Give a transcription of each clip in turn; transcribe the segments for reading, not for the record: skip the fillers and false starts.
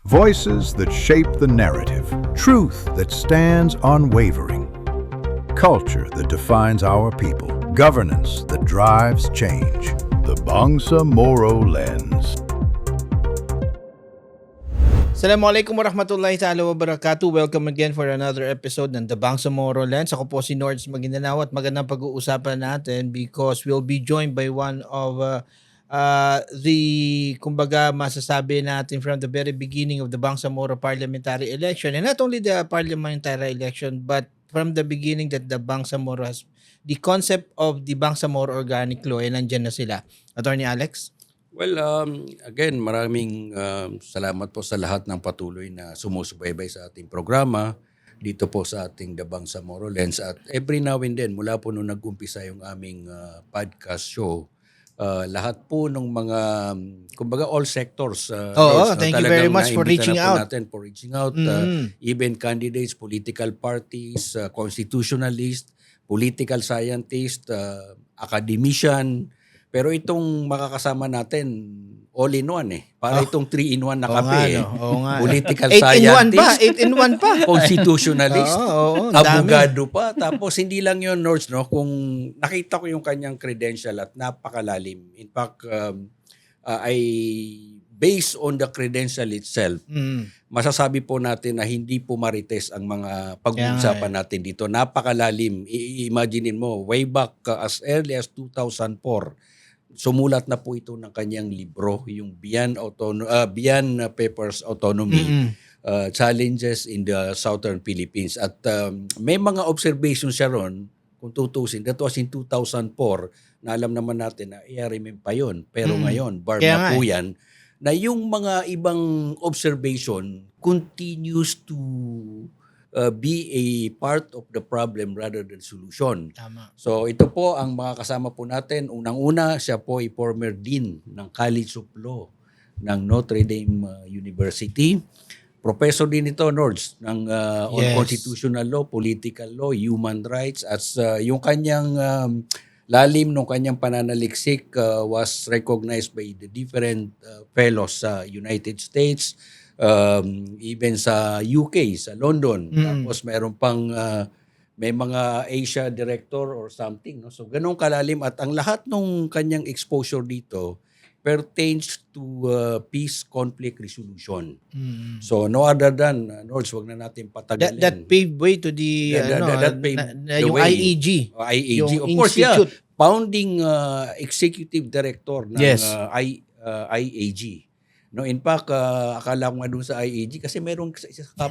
Voices that shape the narrative, truth that stands unwavering, culture that defines our people, governance that drives change. The Bangsamoro Lens. Assalamualaikum warahmatullahi ta'ala wabarakatuh. Welcome again for another episode ng The Bangsamoro Lens. Ako po si Nords Maguindanao at magandang pag-uusapan natin because we'll be joined by one of kumbaga masasabi natin from the very beginning of the Bangsamoro parliamentary election, and not only the parliamentary election but from the beginning that the Bangsamoro has the concept of the Bangsamoro Organic Law, and nandyan na sila. Attorney Alex? Well, again, maraming salamat po sa lahat ng patuloy na sumusubaybay sa ating programa dito po sa ating The Bangsamoro Lens. At every now and then, mula po nung nag-umpisa yung aming podcast show, lahat po ng mga, kumbaga all sectors. Thank you very much for reaching out. For reaching out, even candidates, political parties, constitutionalists, political scientists, academician. Pero itong makakasama natin, all in one eh. Para itong 3-in-1 na kape eh. Political scientist, 8-in-1 pa. Constitutionalist, abogado pa. Tapos hindi lang yun, Nords, no? Kung nakita ko yung kanyang credential at napakalalim. In fact, based on the credential itself, masasabi po natin na hindi po marites ang mga pag-uusapan natin dito. Napakalalim. Imagine mo, way back as early as 2004, sumulat na po ito ng kanyang libro, yung Beyond Papers Autonomy, Challenges in the Southern Philippines. At may mga observations siya ron, kung tutusin, that was in 2004, na alam naman natin na ARMM pa yun. Pero ngayon, bar na po yan, na yung mga ibang observation continues to be a part of the problem rather than solution. Tama. So ito po ang mga kasama po natin. Unang-una, siya po ay former dean ng College of Law ng Notre Dame University. Professor din ito, Nords, ng on constitutional law, political law, human rights. At yung kanyang lalim ng kanyang pananaliksik was recognized by the different fellows sa United States, even sa UK, sa London. Tapos mayroon pang may mga Asia director or something. No? So ganun kalalim at ang lahat ng kanyang exposure dito pertains to peace conflict resolution. So no other than, Nords, wag na natin patagalin. That paved way to the yung way. IEG. IEG, yung of course, institute. Founding executive director ng IAG. No, in fact, akala ko nga doon sa IAG kasi merong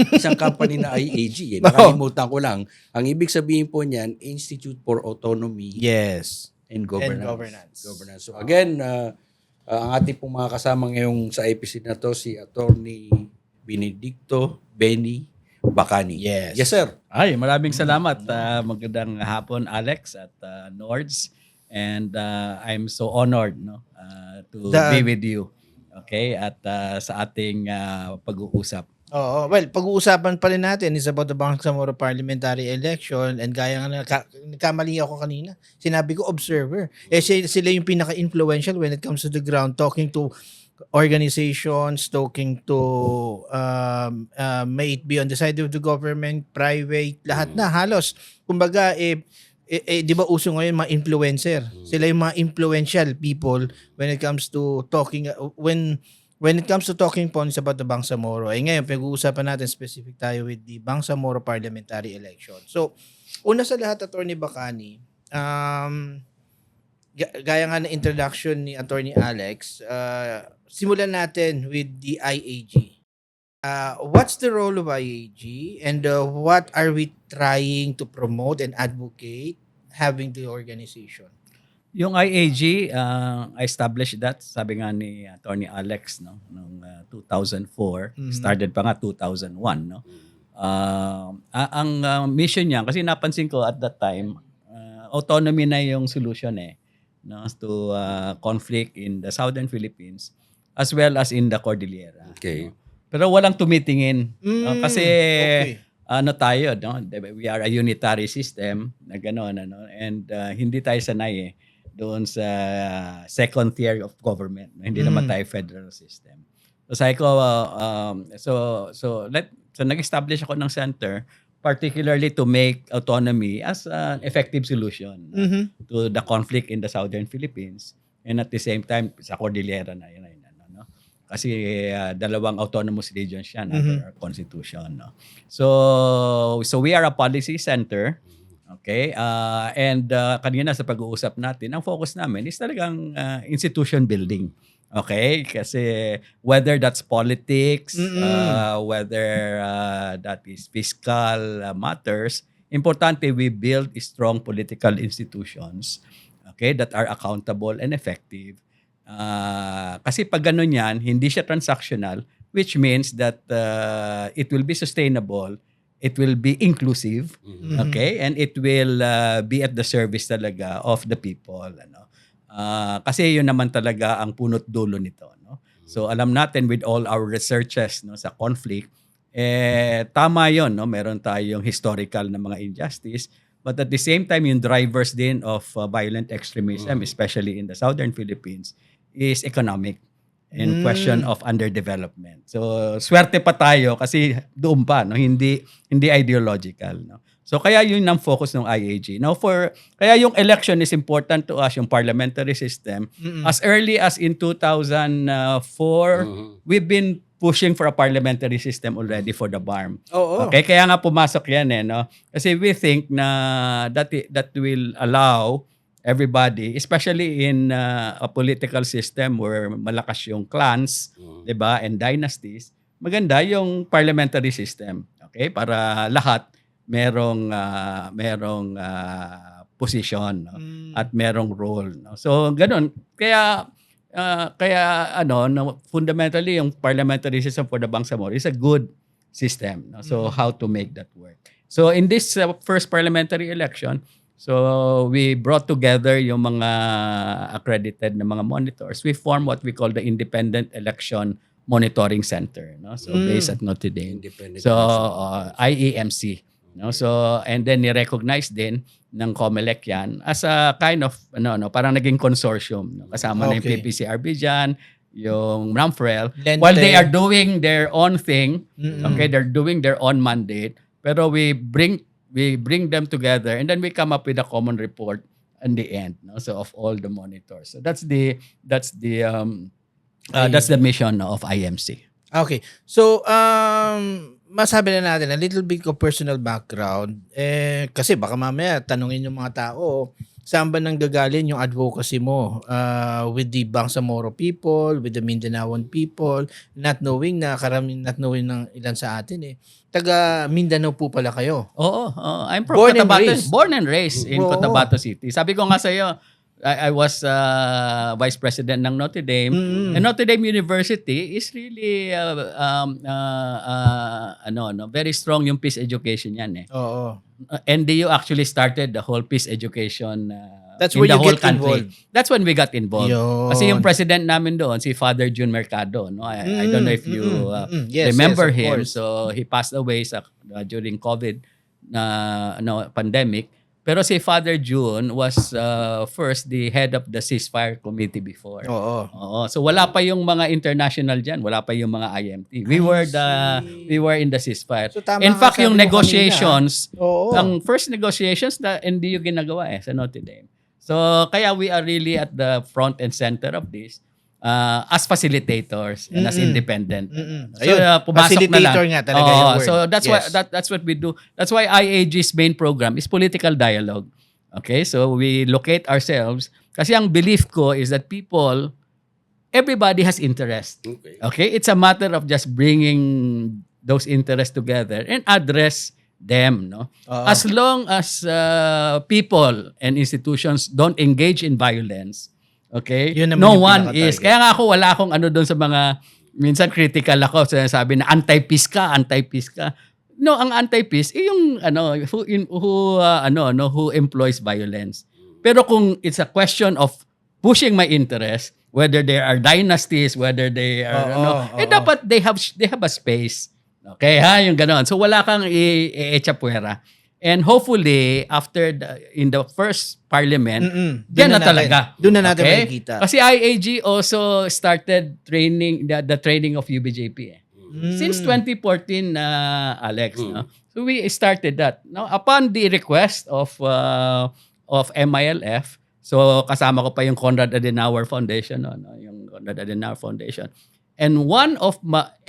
isang company na IAG. Nakalimutan ko lang. Ang ibig sabihin po niyan, Institute for Autonomy and Governance. So again, ang ating pong mga kasama ngayong sa episode na to, si Attorney Benedicto Benny Bacani. Yes, sir. Ay, maraming salamat. Magandang hapon, Alex at Nords. And I'm so honored to be with you. Okay? At sa ating pag-uusap. Oo. Well, pag-uusapan pa rin natin is about the Bangsamoro parliamentary election, and gaya nga nagkamali ako kanina. Sinabi ko observer. Sila yung pinaka-influential when it comes to the ground, talking to organizations, talking to may it be on the side of the government, private, lahat na halos. Kumbaga di ba uso ngayon mga influencer? Sila yung mga influential people when it comes to talking when it comes to talking points about the Bangsamoro. Ngayon pag-uusapan natin specific tayo with the Bangsamoro parliamentary election. So, una sa lahat, Attorney Bacani, gaya nga ng introduction ni Attorney Alex, simulan natin with the IAG. What's the role of IAG, and what are we trying to promote and advocate having the organization? Yung IAG, I established that, sabi nga ni Attorney Alex, no, noong 2004, started pa nga 2001, no. Ang mission niya, kasi napansin ko at that time, autonomy na yung solution no, to conflict in the Southern Philippines as well as in the Cordillera. Okay. No? Pero walang tumitingin. Kasi tayo, no? We are a unitary system na gano'n, and hindi tayo sanay doon sa second tier of government. Hindi naman tayo federal system. So sabi ko, so nag-establish ako ng center particularly to make autonomy as an effective solution to the conflict in the southern Philippines, and at the same time sa Cordillera na yun, no? Kasi dalawang autonomous regions yan under our constitution, no? So we are a policy center. Okay? And kanina sa pag-uusap natin, ang focus namin is talagang institution building. Okay? Kasi whether that's politics, whether that is fiscal matters, importante we build strong political institutions, okay, that are accountable and effective. Kasi pag ganun yan, hindi siya transactional, which means that it will be sustainable, it will be inclusive, okay, and it will be at the service talaga of the people, ano. Kasi yun naman talaga ang punot dulo nito, no? So alam natin with all our researches, no, sa conflict, tama yun, no? Meron tayong historical na mga injustice, but at the same time yung drivers din of violent extremism, especially in the southern Philippines, is economic and question of underdevelopment. So swerte pa tayo kasi doon pa, no, hindi ideological, no. So kaya yun ang focus ng IAG. Now kaya yung election is important to us, yung parliamentary system. As early as in 2004, we've been pushing for a parliamentary system already for the BARM. Okay, kaya nga pumasok yan, no. Kasi we think na that will allow everybody, especially in a political system where malakas yung clans, 'di ba, and dynasties, maganda yung parliamentary system. Okay, para lahat merong position, no? At merong role, no? So ganun, kaya fundamentally yung parliamentary system for the Bangsamoro is a good system, no? So how to make that work? So in this first parliamentary election, so we brought together yung mga accredited na mga monitors. We formed what we call the Independent Election Monitoring Center, no? So based at Notre Dame. So IEMC, no? So and then ni-recognize din ng COMELEC yan as a kind of parang naging consortium, no? Kasama na yung PPCRB diyan, yung RAMFREL, while they are doing their own thing. Okay, they're doing their own mandate, pero we bring them together and then we come up with a common report in the end, no? So of all the monitors. So that's the mission of IMC. Okay. So masabi na natin a little bit of personal background, kasi baka mamaya tanungin yung mga tao, saan ba nanggagaling yung advocacy mo with the Bangsamoro people, with the Mindanaoan people, not knowing ng ilan sa atin taga Mindanao po pala kayo. Oo, I'm from Cotabato. Born and raised in Cotabato City. Sabi ko nga sa iyo, I was vice president ng Notre Dame. And Notre Dame University is really very strong yung peace education yan, Oo. NDU actually started the whole peace education That's in where the you whole get country. involved. That's when we got involved. Yun. Kasi yung president namin doon, si Father June Mercado, no? I don't know if you Yes, remember yes, of him. course. So he passed away during COVID pandemic. Pero si Father June was first the head of the ceasefire committee before. Oo. So wala pa yung mga international diyan, wala pa yung mga IMT. We were in the ceasefire. So, tama in nga fact, sabi yung mo negotiations, kanina. ang first negotiations na NDU ginagawa sa Notre Dame. So kaya we are really at the front and center of this. As facilitators and as independent. So pumasok na lang. Facilitator nga talaga yung word. So that's what we do. That's why IAG's main program is political dialogue. Okay? So we locate ourselves kasi ang belief ko is that everybody has interest. Okay? It's a matter of just bringing those interests together and address them, no? As long as people and institutions don't engage in violence, okay? No one is. Kaya nga ako wala akong doon sa mga, minsan critical ako, sabi na anti-peace ka. No, ang anti-peace yung who employs violence. Pero kung it's a question of pushing my interest, whether there are dynasties, whether they are dapat they have a space. Okay, yung ganoon. So wala kang i-echapuera. And hopefully, in the first parliament, Doon yan na natin- talaga. doon na natin makikita. Kasi IAG also started training, the training of UBJP. Since 2014, Alex. No? So we started that. No? Upon the request of MILF, so kasama ko pa yung Konrad Adenauer Foundation. No? Yung Konrad Adenauer Foundation. And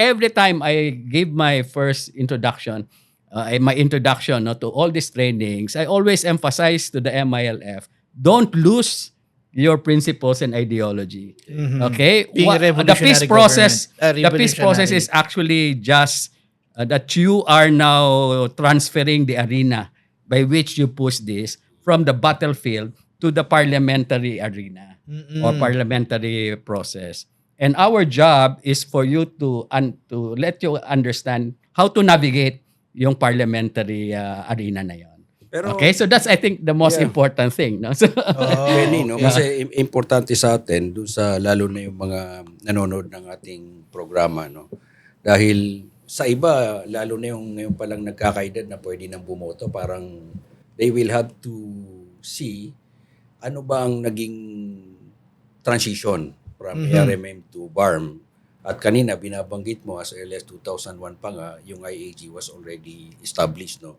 every time I gave my first introduction, to all these trainings, I always emphasize to the MILF, don't lose your principles and ideology. Okay? Being a The peace revolutionary process, government. the peace process is actually just that you are now transferring the arena by which you push this from the battlefield to the parliamentary arena or parliamentary process. And our job is for you to let you understand how to navigate yung parliamentary arena na yon. Pero, Okay, so that's I think the most important thing, no? So, Benny, no? Kasi importante sa atin, doon sa lalo na yung mga nanonood ng ating programa, no? Dahil sa iba, lalo na yung ngayon palang nagkakaedad na pwede nang bumoto, parang they will have to see ano ba ang naging transition from ARMM to BARM. At kanina binabanggit mo as early as 2001 pa nga yung IAG was already established, no.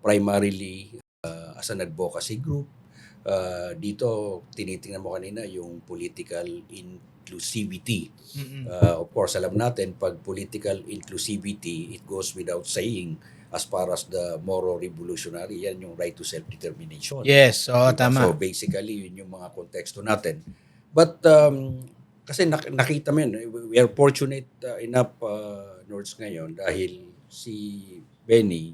Primarily as an advocacy group. Dito tinitingnan mo kanina yung political inclusivity. Of course alam natin pag political inclusivity, it goes without saying as far as the Moro Revolutionary, yan yung right to self-determination. Yes, tama. So basically yun yung mga konteksto natin. But kasi nakita mo yun, we are fortunate enough, Nords, ngayon dahil si Benny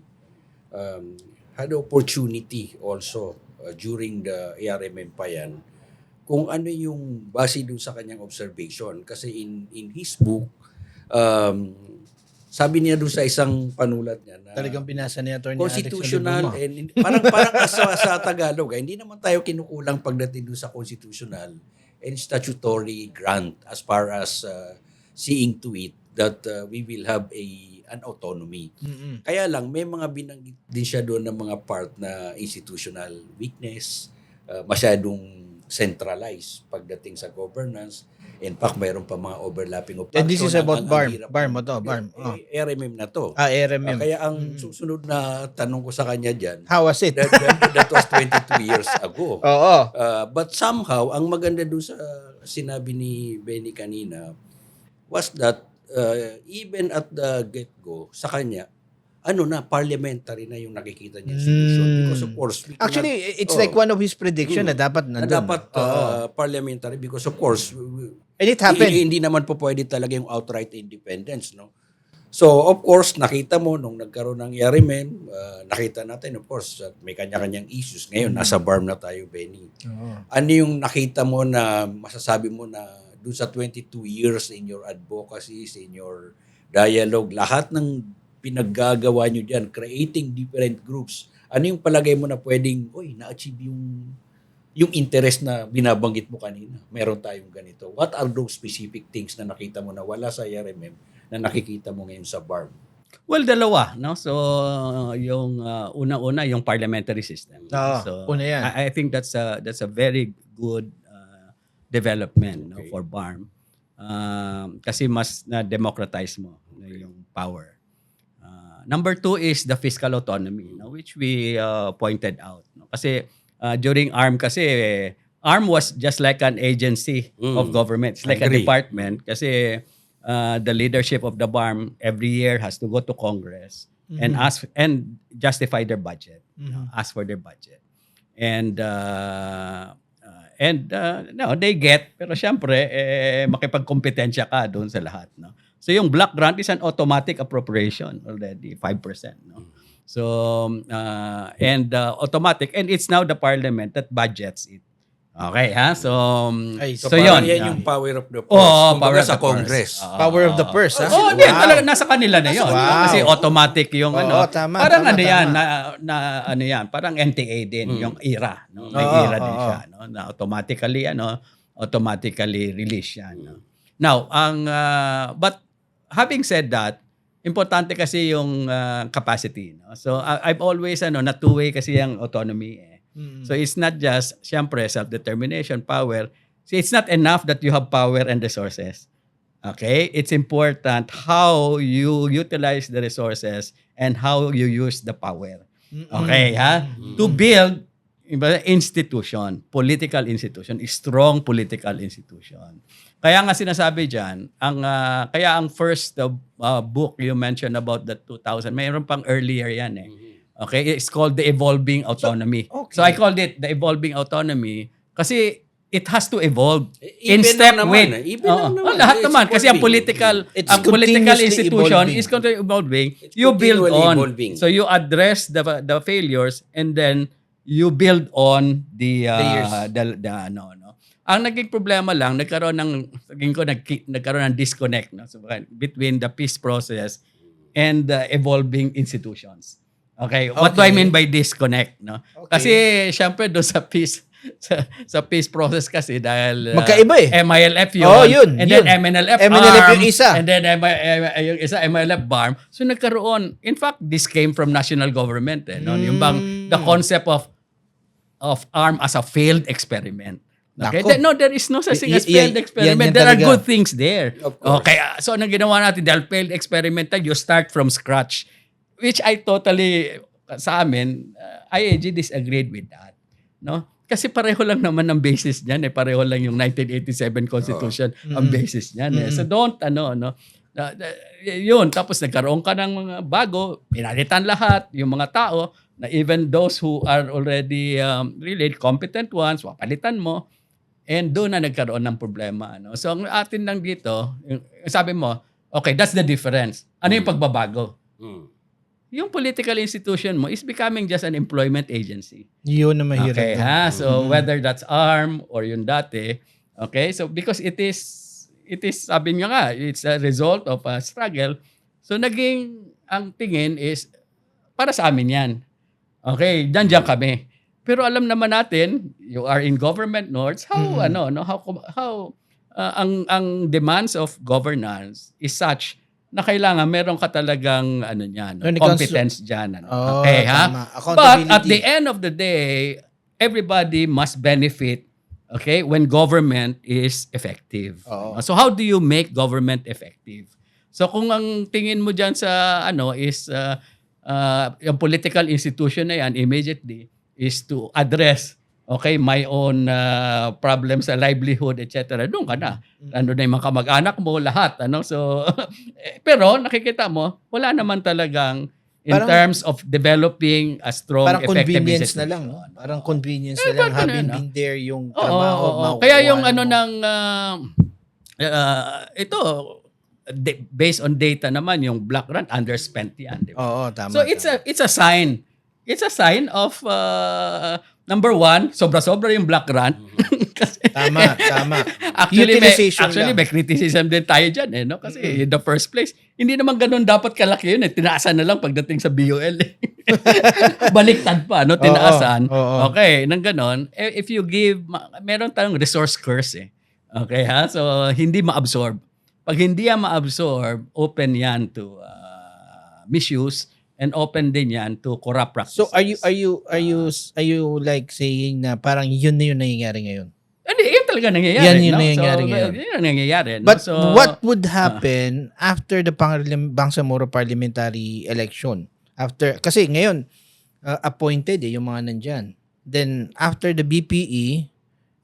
had the opportunity also during the ARMM pa yan, kung ano yung base dun sa kanyang observation. Kasi in his book, sabi niya dun sa isang panulat niya na Talagang binasa ni Atty. Alex constitutional Olivuma. and parang sa Tagalog, hindi naman tayo kinukulang pagdating dun sa constitutional and statutory grant as far as seeing to it that we will have an autonomy. Kaya lang, may mga binanggit din siya doon ng mga part na institutional weakness, masyadong centralized pagdating sa governance. In fact, mayroon pa mga overlapping of And this is about BARM. hirap- BARM mo to, BARM. RMM na to. RMM. Kaya ang susunod na tanong ko sa kanya dyan, How was it? that was 22 years ago. Oo. But somehow, ang maganda doon sa sinabi ni Benny kanina was that even at the get-go, sa kanya, parliamentary na yung nakikita niya solution. Because of course, we Actually, cannot- it's like one of his prediction na dapat na nandun. dapat parliamentary because of course, And it happened. hindi naman po pwede talaga yung outright independence, no? So, of course, nakita mo nung nagkaroon ng RMM, nakita natin, of course, may kanya-kanyang issues. Ngayon, nasa BARM na tayo, Benny. Ano yung nakita mo na masasabi mo na dun sa 22 years in your advocacies, in your dialogue, lahat ng pinaggagawa nyo dyan, creating different groups, ano yung palagay mo na pwedeng, na-achieve yung interest na binabanggit mo kanina? Meron tayong ganito. What are those specific things na nakita mo na wala sa RMM na nakikita mo ngayon sa BARM? well, dalawa, no? So yung una-una yung parliamentary system. So una yan. I think that's a very good development, no, for BARM. Kasi mas na-democratize mo yung power. Number 2 is the fiscal autonomy, no, which we pointed out. No? Kasi during ARM kasi, ARM was just like an agency of government. It's like a Agree. department kasi the leadership of the BARM every year has to go to Congress and ask and justify their budget, ask for their budget. And no, they get, pero syempre, makipagkompetensya ka doon sa lahat. No? So yung block grant is an automatic appropriation already, 5%. No? So, automatic, and it's now the parliament that budgets it. Okay, ha? So, Ay, So, so parang yun. yan yung power of the purse. Oo, Kumbaga power of sa the purse. Congress. Power of the purse, ha? Oh, hindi, talaga nasa kanila na 'yon. Wow. Kasi automatic yung Oo, tama, parang tama, ano yan tama. na ano yan, parang NTA din yung IRA, no? May Oo, IRA din oo. siya, no? Na automatically release yan, no? Now, but having said that, importante kasi yung capacity. No? So I've always, na two-way kasi yung autonomy. So it's not just, syempre, self-determination, power. So it's not enough that you have power and resources. Okay? It's important how you utilize the resources and how you use the power. Okay, ha? To build institution, political institution, strong political institution. Kaya nga sinasabi diyan, kaya ang first book you mentioned about the 2000, mayroon pang earlier yan eh. Okay, it's called The Evolving Autonomy. So I called it The Evolving Autonomy kasi it has to evolve in step with. Lahat naman kasi ang political institution is evolving. You build on. So you address the failures and then you build on the Ang naging problema lang nagkaroon ng disconnect between the peace process and the evolving institutions. Okay, what do I mean by disconnect, no? Kasi syempre doon sa peace process kasi dahil magkaiba eh. MILF yun. And then MNLF yung isa. And then yung isa MILF BARM. So nagkaroon, in fact, this came from national government. Yung bang the concept of arm as a failed experiment. Okay? No, there is no such thing as failed experiment. There are good things there. Okay, so anong ginawa natin? Dahil failed experiment, you start from scratch. Which I totally, sa amin, IAG disagreed with that. No? Kasi pareho lang naman ang basis niyan eh. Pareho lang yung 1987 Constitution ang basis niyan eh. So don't, yun. Tapos nagkaroon ka ng mga bago, pinalitan lahat, yung mga tao, na even those who are already really competent ones, wapalitan mo, and doon na nagkaroon ng problema. So ang atin lang dito, sabi mo, okay, that's the difference. Ano yung pagbabago? Yung political institution mo is becoming just an employment agency. Yun na mahirap. Okay, ha? So whether that's ARM or yung dati, okay? So because it is sabi niya nga, it's a result of a struggle. So ang tingin is para sa amin yan. Okay, diyan kami. Pero alam naman natin, you are in government norms, how ang demands of governance is such na kailangan meron ka talagang competence diyan. Okay, ha? But at the end of the day, everybody must benefit, okay, when government is effective. So how do you make government effective? So kung ang tingin mo diyan sa is yung political institution na yan immediately is to address my own problems sa livelihood, etc. Doon ka na. Ano na yung mga kamag-anak mo, lahat. So, pero nakikita mo, wala naman talagang terms of developing a strong, parang effective convenience institution. Na lang. No? Parang convenience na lang. Having been there yung trabaho. Kaya yung ito, based on data naman, yung Black Run, underspent yan. Diba? Oo, tama. So, it's a sign. It's a sign of number one, sobra-sobra yung Black Run. Tama. Actually, may criticism din tayo dyan. No? Kasi in the first place, hindi naman ganun dapat kalaki yun. Tinaasan na lang pagdating sa BUL. Baliktad pa, no? Tinaasan. Okay, nang ganun. If you give, meron tayong resource curse. Okay, ha? So, hindi ma-absorb. Pag hindi yan ma-absorb, open yan to misuse. And open din yan to corrupt practices. So are you like saying na parang yun na yung nangyayari ngayon? Hindi, yun talaga nangyayari. Yan yung nangyayari ngayon. Yun yung nangyayari. But what would happen after the Bangsamoro parliamentary election? Kasi ngayon, appointed yung mga nandyan. Then after the BPE,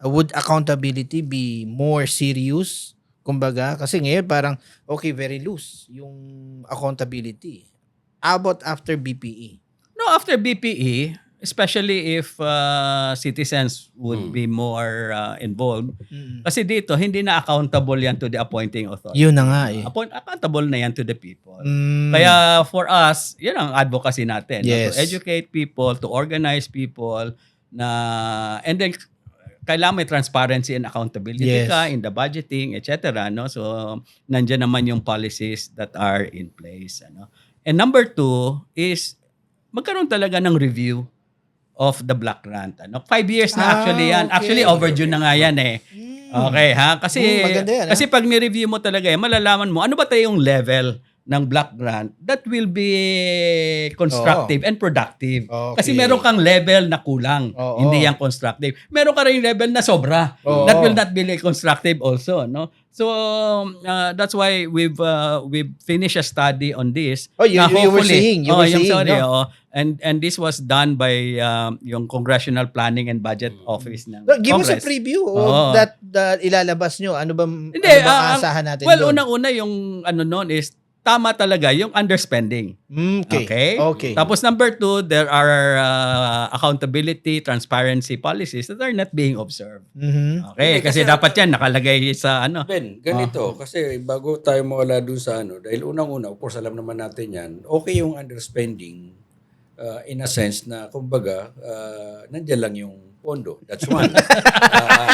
would accountability be more serious? Kumbaga, kasi ngayon parang, okay, very loose yung accountability. How about after BPE? No, after BPE, especially if citizens would be more involved. Kasi dito, hindi na accountable yan to the appointing authority. Yun na nga eh. Accountable na yan to the people. Kaya for us, yun ang advocacy natin. Yes. To educate people, to organize people, and then kailangan may transparency and accountability ka in the budgeting, etc. No? So, nandiyan naman yung policies that are in place. And number 2 is magkaroon talaga ng review of the Black Grant. 5 years na actually yan. Okay. Actually, overdue na nga yan eh. Okay, ha? Kasi maganda yan, kasi pag ni-review mo talaga malalaman mo ano ba tayo yung level ng block grant that will be constructive and productive. Okay. Kasi meron kang level na kulang, Oo. hindi yan constructive. Meron ka rin level na sobra, Oo. that will not be constructive also, no? So that's why we've finished a study on this. Oh, you na were hopefully- saying, you were yung saying, sorry, no? oo. And this was done by yung Congressional Planning and Budget Office ng No, give us a Congress. preview Oo. of that ilalabas nyo. Ano bang Hindi, ano bang aasahan natin well, doon? unang-una yung ano noon is tama talaga yung underspending. Okay. Okay. Tapos number 2, there are accountability, transparency policies that are not being observed. Mhm. Okay, kasi dapat yan nakalagay sa ano. Ben, ganito, kasi bago tayo mawala dun sa ano, dahil unang-una, of course, alam naman natin yan, okay yung underspending in a sense na, kumbaga, nandiyan lang yung pondo. That's one.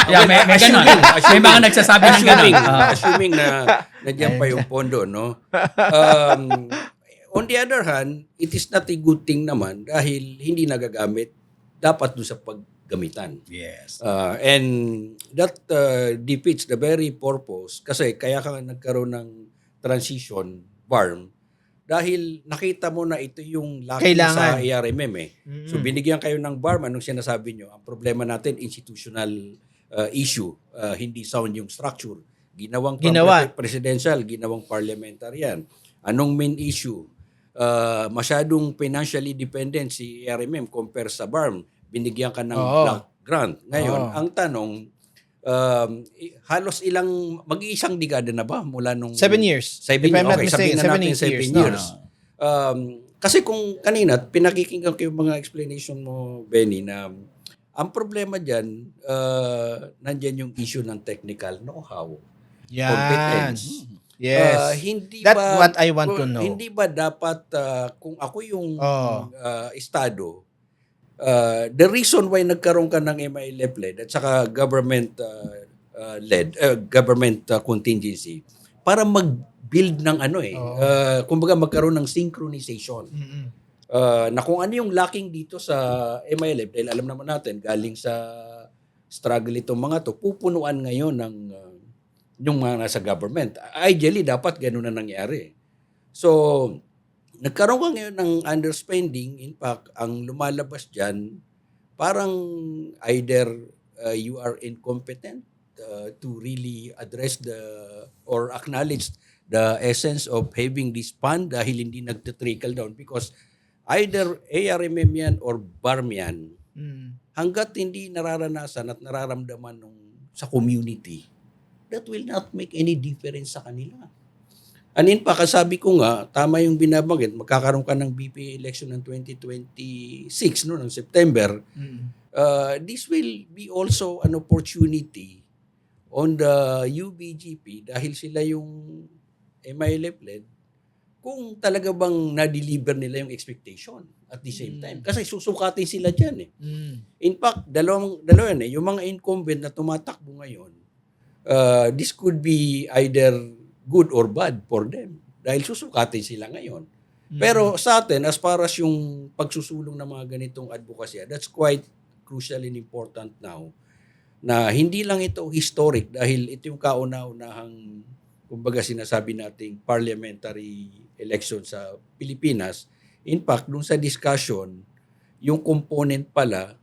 Yeah, may ganun. May mga nagsasabi ng ganun. Assuming na nandiyan pa yung pondo, no? On the other hand, it is not a good thing naman dahil hindi nagagamit dapat doon sa paggamitan. Yes. And that defeats the very purpose kasi kaya ka nagkaroon ng transition BARM dahil nakita mo na ito yung laki sa Kailangan. ARMM eh. So binigyan kayo ng BARM, anong sinasabi nyo? Ang problema natin, institutional issue, hindi sound yung structure. Ginawang presidential, ginawang parliamentarian. Anong main issue? Masyadong financially dependent si ARMM compare sa BARM. Binigyan ka ng block grant. Ngayon, ang tanong, halos mag-iisang dekada na ba mula nung 7 years. 7 If I'm years. not Okay, sabihin mistaken, na natin 7 7 no? years. Kasi kung kanina, pinakikinggan ko yung mga explanation mo, Benny, na ang problema dyan, nandyan yung issue ng technical know-how, competence. Yes. Hindi That's ba, what I want to know. Hindi ba dapat, kung ako yung estado, the reason why nagkaroon ka ng MILF-led at saka government-led, government contingency, para mag-build ng kumbaga magkaroon ng synchronization. Na kung ano yung lacking dito sa MILF, dahil alam naman natin, galing sa struggle itong mga to, pupunuan ngayon ng yung mga nasa government. Ideally, dapat ganun na nangyari. So, nagkaroon ka ngayon ng underspending. In fact, ang lumalabas dyan, parang either you are incompetent to really address or acknowledge the essence of having this fund dahil hindi nagtitrickle down because either ARMM yan or BARM yan, hanggat hindi nararanasan at nararamdaman sa community, that will not make any difference sa kanila. Anin pa, kasabi ko nga, tama yung binabanggit, magkakaroon ka ng BPA election ng 2026, no, ng September. This will be also an opportunity on the UBGP dahil sila yung MILF-led kung talaga bang na-deliver nila yung expectation at the same time. Kasi susukatin sila dyan eh. In fact, dalawa yan eh. Yung mga incumbent na tumatakbo ngayon, this could be either good or bad for them dahil susukatin sila ngayon. Pero sa atin, as far as yung pagsusulong ng mga ganitong advokasya, that's quite crucial and important now na hindi lang ito historic dahil ito yung kauna-unahang kumbaga sinasabi nating parliamentary election sa Pilipinas. In fact, dun sa discussion, yung component pala,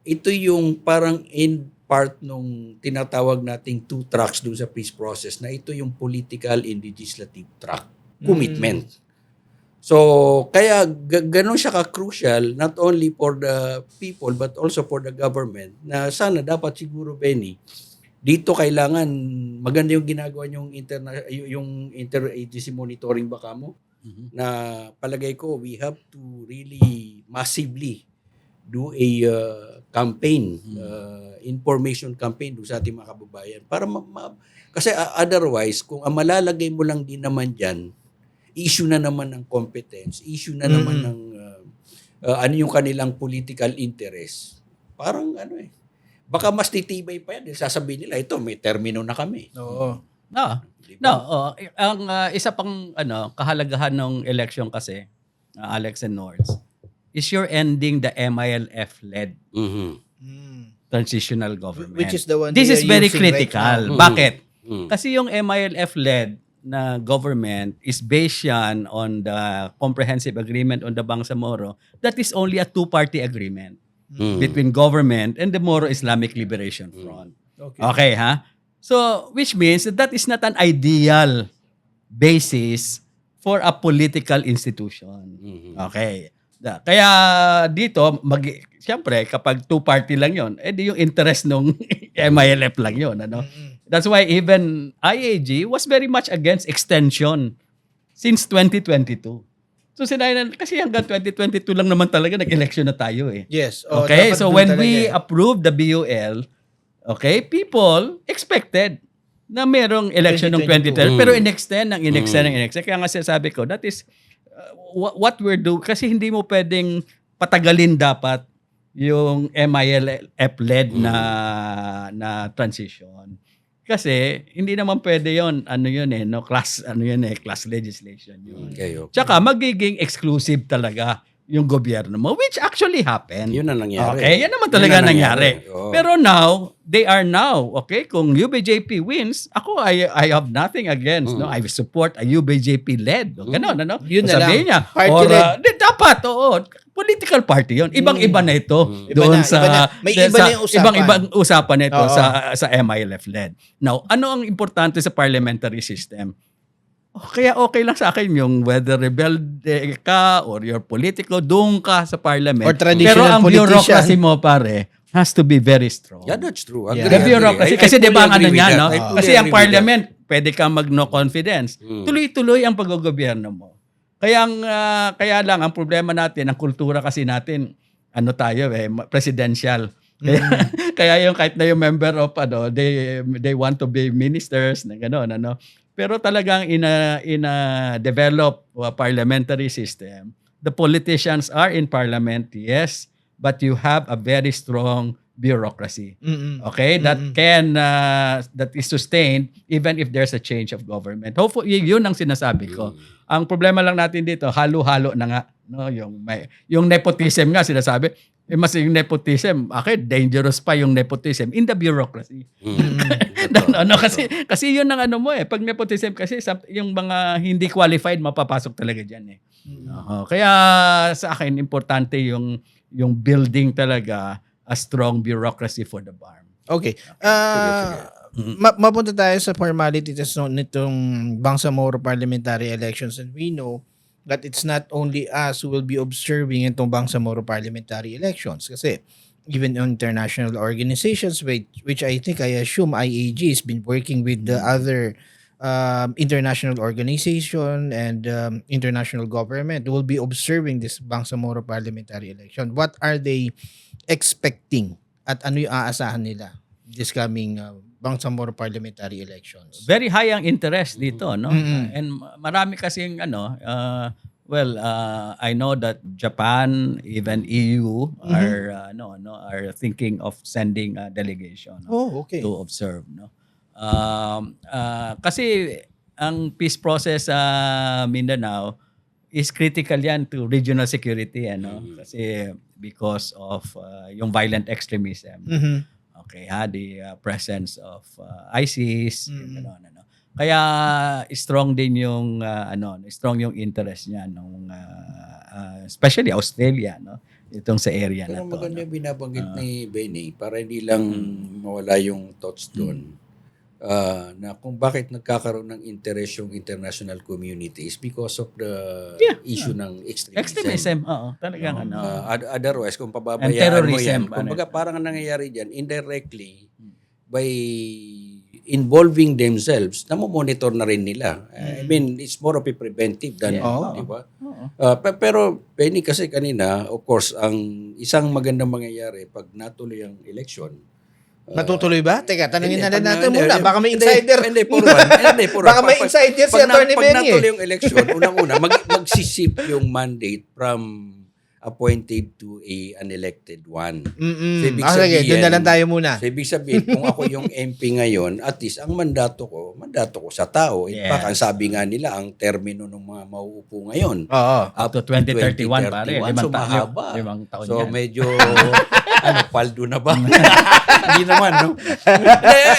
ito yung parang in part nung tinatawag nating 2 tracks dun sa peace process na ito yung political and legislative track. Commitment. So, kaya ganun siya ka-crucial not only for the people but also for the government na sana dapat siguro, Benny, dito kailangan maganda yung ginagawa yung interagency monitoring baka mo na palagay ko we have to really massively do a campaign, information campaign do sa ating mga kababayan para kasi otherwise kung malalagay mo lang din naman diyan issue na naman ng competence, issue na naman ng ano yung kanilang political interest. Parang baka mas titibay pa yan. Sasabihin nila, ito, may termino na kami. Oo. Ang isa pang kahalagahan ng election kasi, Alex and Nords, is you're ending the MILF-led transitional government. Which is the one This they is are very using critical. right now. Bakit? Kasi yung MILF-led na government is based yan on the comprehensive agreement on the Bangsamoro, that is only a two-party agreement between government and the Moro Islamic Liberation Front. Okay, ha? So, which means that is not an ideal basis for a political institution. Okay. Kaya dito, siyempre, kapag two-party lang yon, di yung interest nung MILF lang yon. Ano? That's why even IAG was very much against extension since 2022. So kasi hanggang 2022 lang naman talaga nag-election na tayo eh. Yes. Okay, dapat so dun when talaga we eh. approved the BUL, okay, people expected na merong election ng 2012 pero in-extend. Kaya nga sinasabi ko, that is what we're doing. Kasi hindi mo pwedeng patagalin dapat yung MILF-led na transition. Kasi hindi naman pwede yon class legislation yun. Okay. Tsaka magiging exclusive talaga yung gobyerno mo, which actually happened. Yun ang nangyari. Okay, yan naman talaga nangyari. Oo. Pero now, they are now, okay, kung UBJP wins, ako, I have nothing against, no? I support a UBJP-led. Ganon, ano? Yun na Sabihin lang. niya. Party-led. Dapat, oo. Political party yun. Ibang-iba na ito. Iba Doon na, sa, iba na. May iba na yung usapan. Ibang-ibang usapan nito Oo. sa MILF-led. Now, ano ang importante sa parliamentary system? Kaya okay lang sa akin yung whether rebelde ka or you're political, doon ka sa parliament. Or traditional Pero ang politician. bureaucracy mo, pare, has to be very strong. Yeah, that's true. Yeah. The bureaucracy. Kasi di ba ang ano niya, no? Kasi ang parliament, parliament, pwede kang mag-no confidence. Tuloy-tuloy ang pag-gobyerno mo. Kaya lang, ang problema natin, ang kultura kasi natin, ano tayo presidential. Kaya yung kahit na yung member of, they want to be ministers, na gano'n, ano. Pero talagang in a developed parliamentary system, the politicians are in parliament, yes, but you have a very strong bureaucracy. Okay, that is sustained even if there's a change of government. Hopefully, yun ang sinasabi ko. Ang problema lang natin dito, halo-halo na nga, no, yung nepotism nga sinasabi. Mas yung nepotism, dangerous pa yung nepotism in the bureaucracy. Kasi yun ang ano mo pag nepotism kasi yung mga hindi qualified mapapasok talaga diyan Kaya sa akin importante yung building talaga a strong bureaucracy for the BARM. Okay. Mapunta tayo sa formalities nitong Bangsamoro parliamentary elections, and we know that it's not only us who will be observing itong Bangsamoro parliamentary elections kasi even international organizations which I think I assume IAG has been working with the other international organization and international government will be observing this Bangsamoro parliamentary election. What are they expecting at ano yung aasahan nila this coming Bangsamoro parliamentary elections? Very high ang interest dito, no? And marami kasing I know that Japan, even EU are thinking of sending a delegation to observe, no? Kasi ang peace process sa Mindanao is critical yan to regional security, Kasi because of yung violent extremism. Okay, the presence of ISIS, Kaya strong din yung strong yung interest niya nung especially Australia, no? Itong sa area pero na to. maganda yung binabanggit ni Benny para hindi lang mawala yung thoughts doon. Na kung bakit nagkakaroon ng interest yung international community is because of the issue ng extremism. Extremism, oo. Talagang Otherwise, kung And pababayaan mo terrorism, yan, kumbaga parang ang nangyayari dyan, indirectly, by involving themselves, namomonitor na rin nila. I mean, it's more of a preventive than, di ba? Pero, Benny, kasi kanina, of course, ang isang magandang mangyayari pag natuloy ang election, Matutuloy ba? Teka, tanungin Hindi, natin pag- muna. hindi, Baka may hindi, insider. Hindi, puro one. Hindi, puro Baka one. may insider si Atty. Pag Benny. natuloy yung election, unang-una, magsisip yung mandate from appointed to an elected one. So, ibig Sige, doon na lang sabihin- tayo muna. So, ibig sabihin, kung ako yung MP ngayon, at least ang mandato ko sa tao. In Yes. fact, ang sabi nga nila, ang termino ng mga mauupo ngayon, Oo. Up to 2031, pare. 2031. So, mahaba. Limang taon So, yan. medyo, paldo na ba? Hindi naman, no?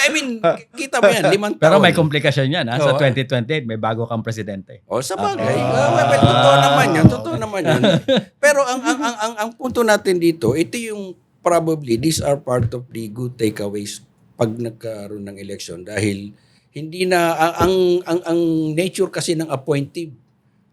I mean, kita mo yan, 5 taon. Pero may komplikasyon yan. Ha? Sa Oo. 2028, may bago kang presidente. O, sa bagay. Well, totoo naman yan. Totoo naman yan. Pero ang punto natin dito, ito yung probably, these are part of the good takeaways pag nagkaroon ng election dahil hindi na, ang nature kasi ng appointee,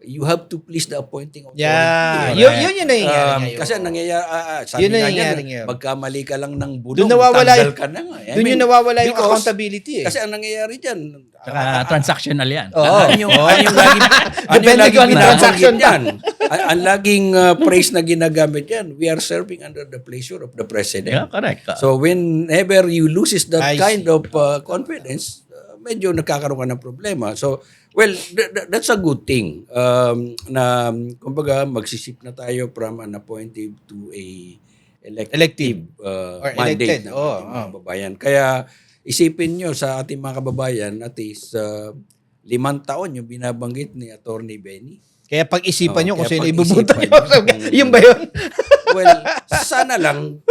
you have to please the appointing authority. Yeah. Right? Yun yung nangyayari ngayon. Kasi ang nangyayari, sabi Yun ang nga nangyayari niya, ngayon. magkamali ka lang ng bulong, Doon nawawala tanggal yung- ka na nga. Doon yung nawawala yung because- accountability eh. Kasi ang nangyayari dyan, Saka transactional yan. Ano yung laging Depende kung ano binabanggit transaction yan. Ang laging praise na ginagamit yan, we are serving under the pleasure of the president. Yeah, correct. So whenever you loses that I kind see. of confidence, medyo nagkakaroon ka ng problema. So, well, that's a good thing. Na, kumbaga, magsisip na tayo from an appointed to a elective Or mandate elected. ng Oo, ating mga kababayan. Kaya, isipin nyo sa ating mga kababayan, at least 5 taon yung binabanggit ni Attorney Benny. Kaya pag-isipan nyo kung Kaya sino pag-isipan ibubuto nyo. nyo. Yung ba yun? Well, sana lang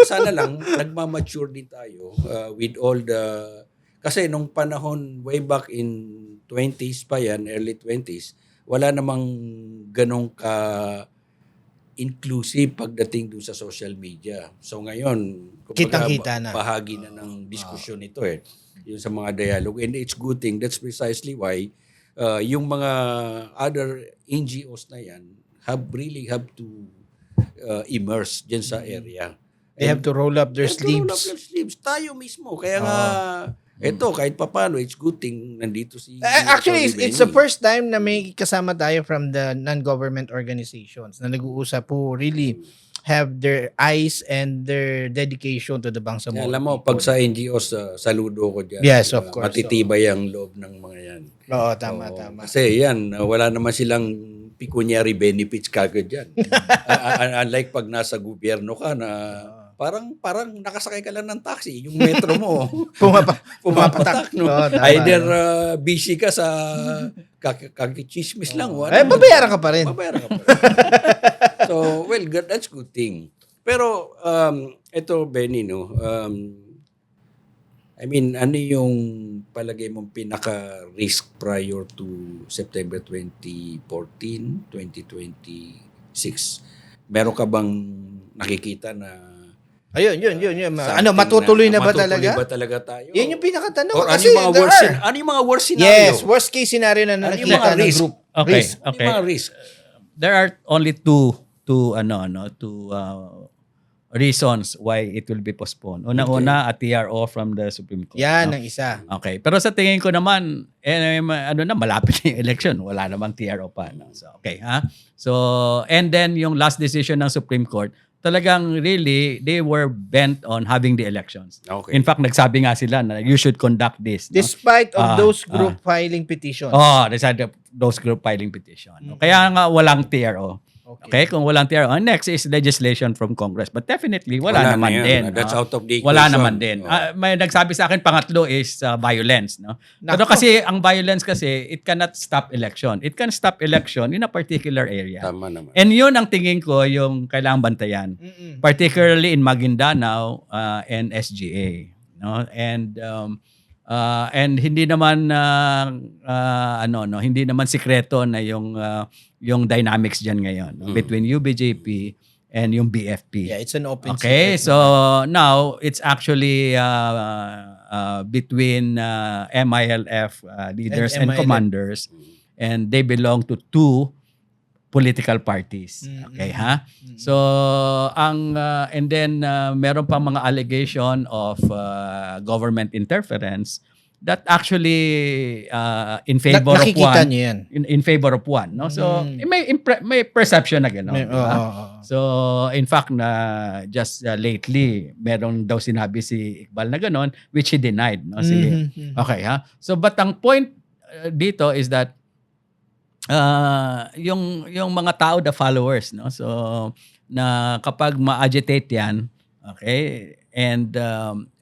nagmamature din tayo with all the... Kasi nung panahon, way back in 20s pa yan, early 20s, wala namang ganong inclusive pagdating doon sa social media. So ngayon, kumbaga, Kitang-kita na. bahagi na ng diskusyon ito eh. Yung sa mga dialogue. And it's good thing. That's precisely why yung mga other NGOs na yan really have to immerse dyan sa area. They have to roll up their Have to roll up sleeves. their sleeves. Tayo mismo. Kaya nga, eto, kahit papano, it's good thing nandito si... Actually, Atty. it's the Benny. first time na may kasama tayo from the non-government organizations na nag-uusap who really have their eyes and their dedication to the Bangsamoro. Alam mo, pag sa NGOs, saludo ko dyan. Yes, of course. Matitibay ang loob ng mga yan. Oo, tama, Oo, tama. Kasi yan, wala naman silang pecuniary benefits kagad yan. Unlike pag nasa gobyerno ka na parang nakasakay ka lang ng taxi, yung metro mo. Pumapatak, no? Oo, tama. Either busy ka sa kakichismis lang. Eh, babayaran ka pa rin. Babayaran ka pa rin. So, well, that's good thing. Pero, ito, Benny, no? I mean, ano yung palagay mong pinaka-risk prior to September 2014, 2026? Meron ka bang nakikita na Ayun. something Matutuloy na ba talaga? Matutuloy ba talaga tayo? Yan yung pinakatanong. Or ano Kasi yung mga there worst, are. ano yung mga worst scenario? Yes, worst case scenario na Ano yung nakikita mga ng risk? group. Okay, Risk. Ano yung mga risk? There are only two reasons why it will be postponed. Una-una, a TRO from the Supreme Court. Yan no? ang isa. Okay. Pero sa tingin ko naman, malapit na yung election. Wala namang TRO pa. No? So, okay, ha? So, and then yung last decision ng Supreme Court, talagang really, they were bent on having the elections. Okay. In fact, nagsabi nga sila na you should conduct this. No? Despite of those group filing petitions. Those group filing petition. No? Kaya nga walang TRO. Okay, kung walang TRO. Next is legislation from Congress. But definitely, wala naman na yun. din. That's no? out of the Wala equation. naman din. Oh. May nagsabi sa akin, pangatlo is violence. No? Pero Nako. kasi, ang violence kasi, it cannot stop election. It can stop election in a particular area. Tama naman. And yun ang tingin ko yung kailangang bantayan. Particularly in Maguindanao and SGA. No? And hindi naman hindi naman sikreto na yung dynamics diyan ngayon between UBJP and yung BFP. Yeah, it's an open Okay, secret. so now it's actually between MILF leaders and MILF. commanders, and they belong to two political parties. Okay, ha? So and then meron pa mga allegation of government interference that actually in favor of Nakikita one. niyo yan. In favor of one, no? So may perception na gano'n. May- diba? oo. So in fact na just lately meron daw sinabi si Iqbal na gano'n, which he denied, no? Okay, ha? So but ang point dito is that yung mga tao, the followers, no? So na kapag ma-agitate yan, okay, and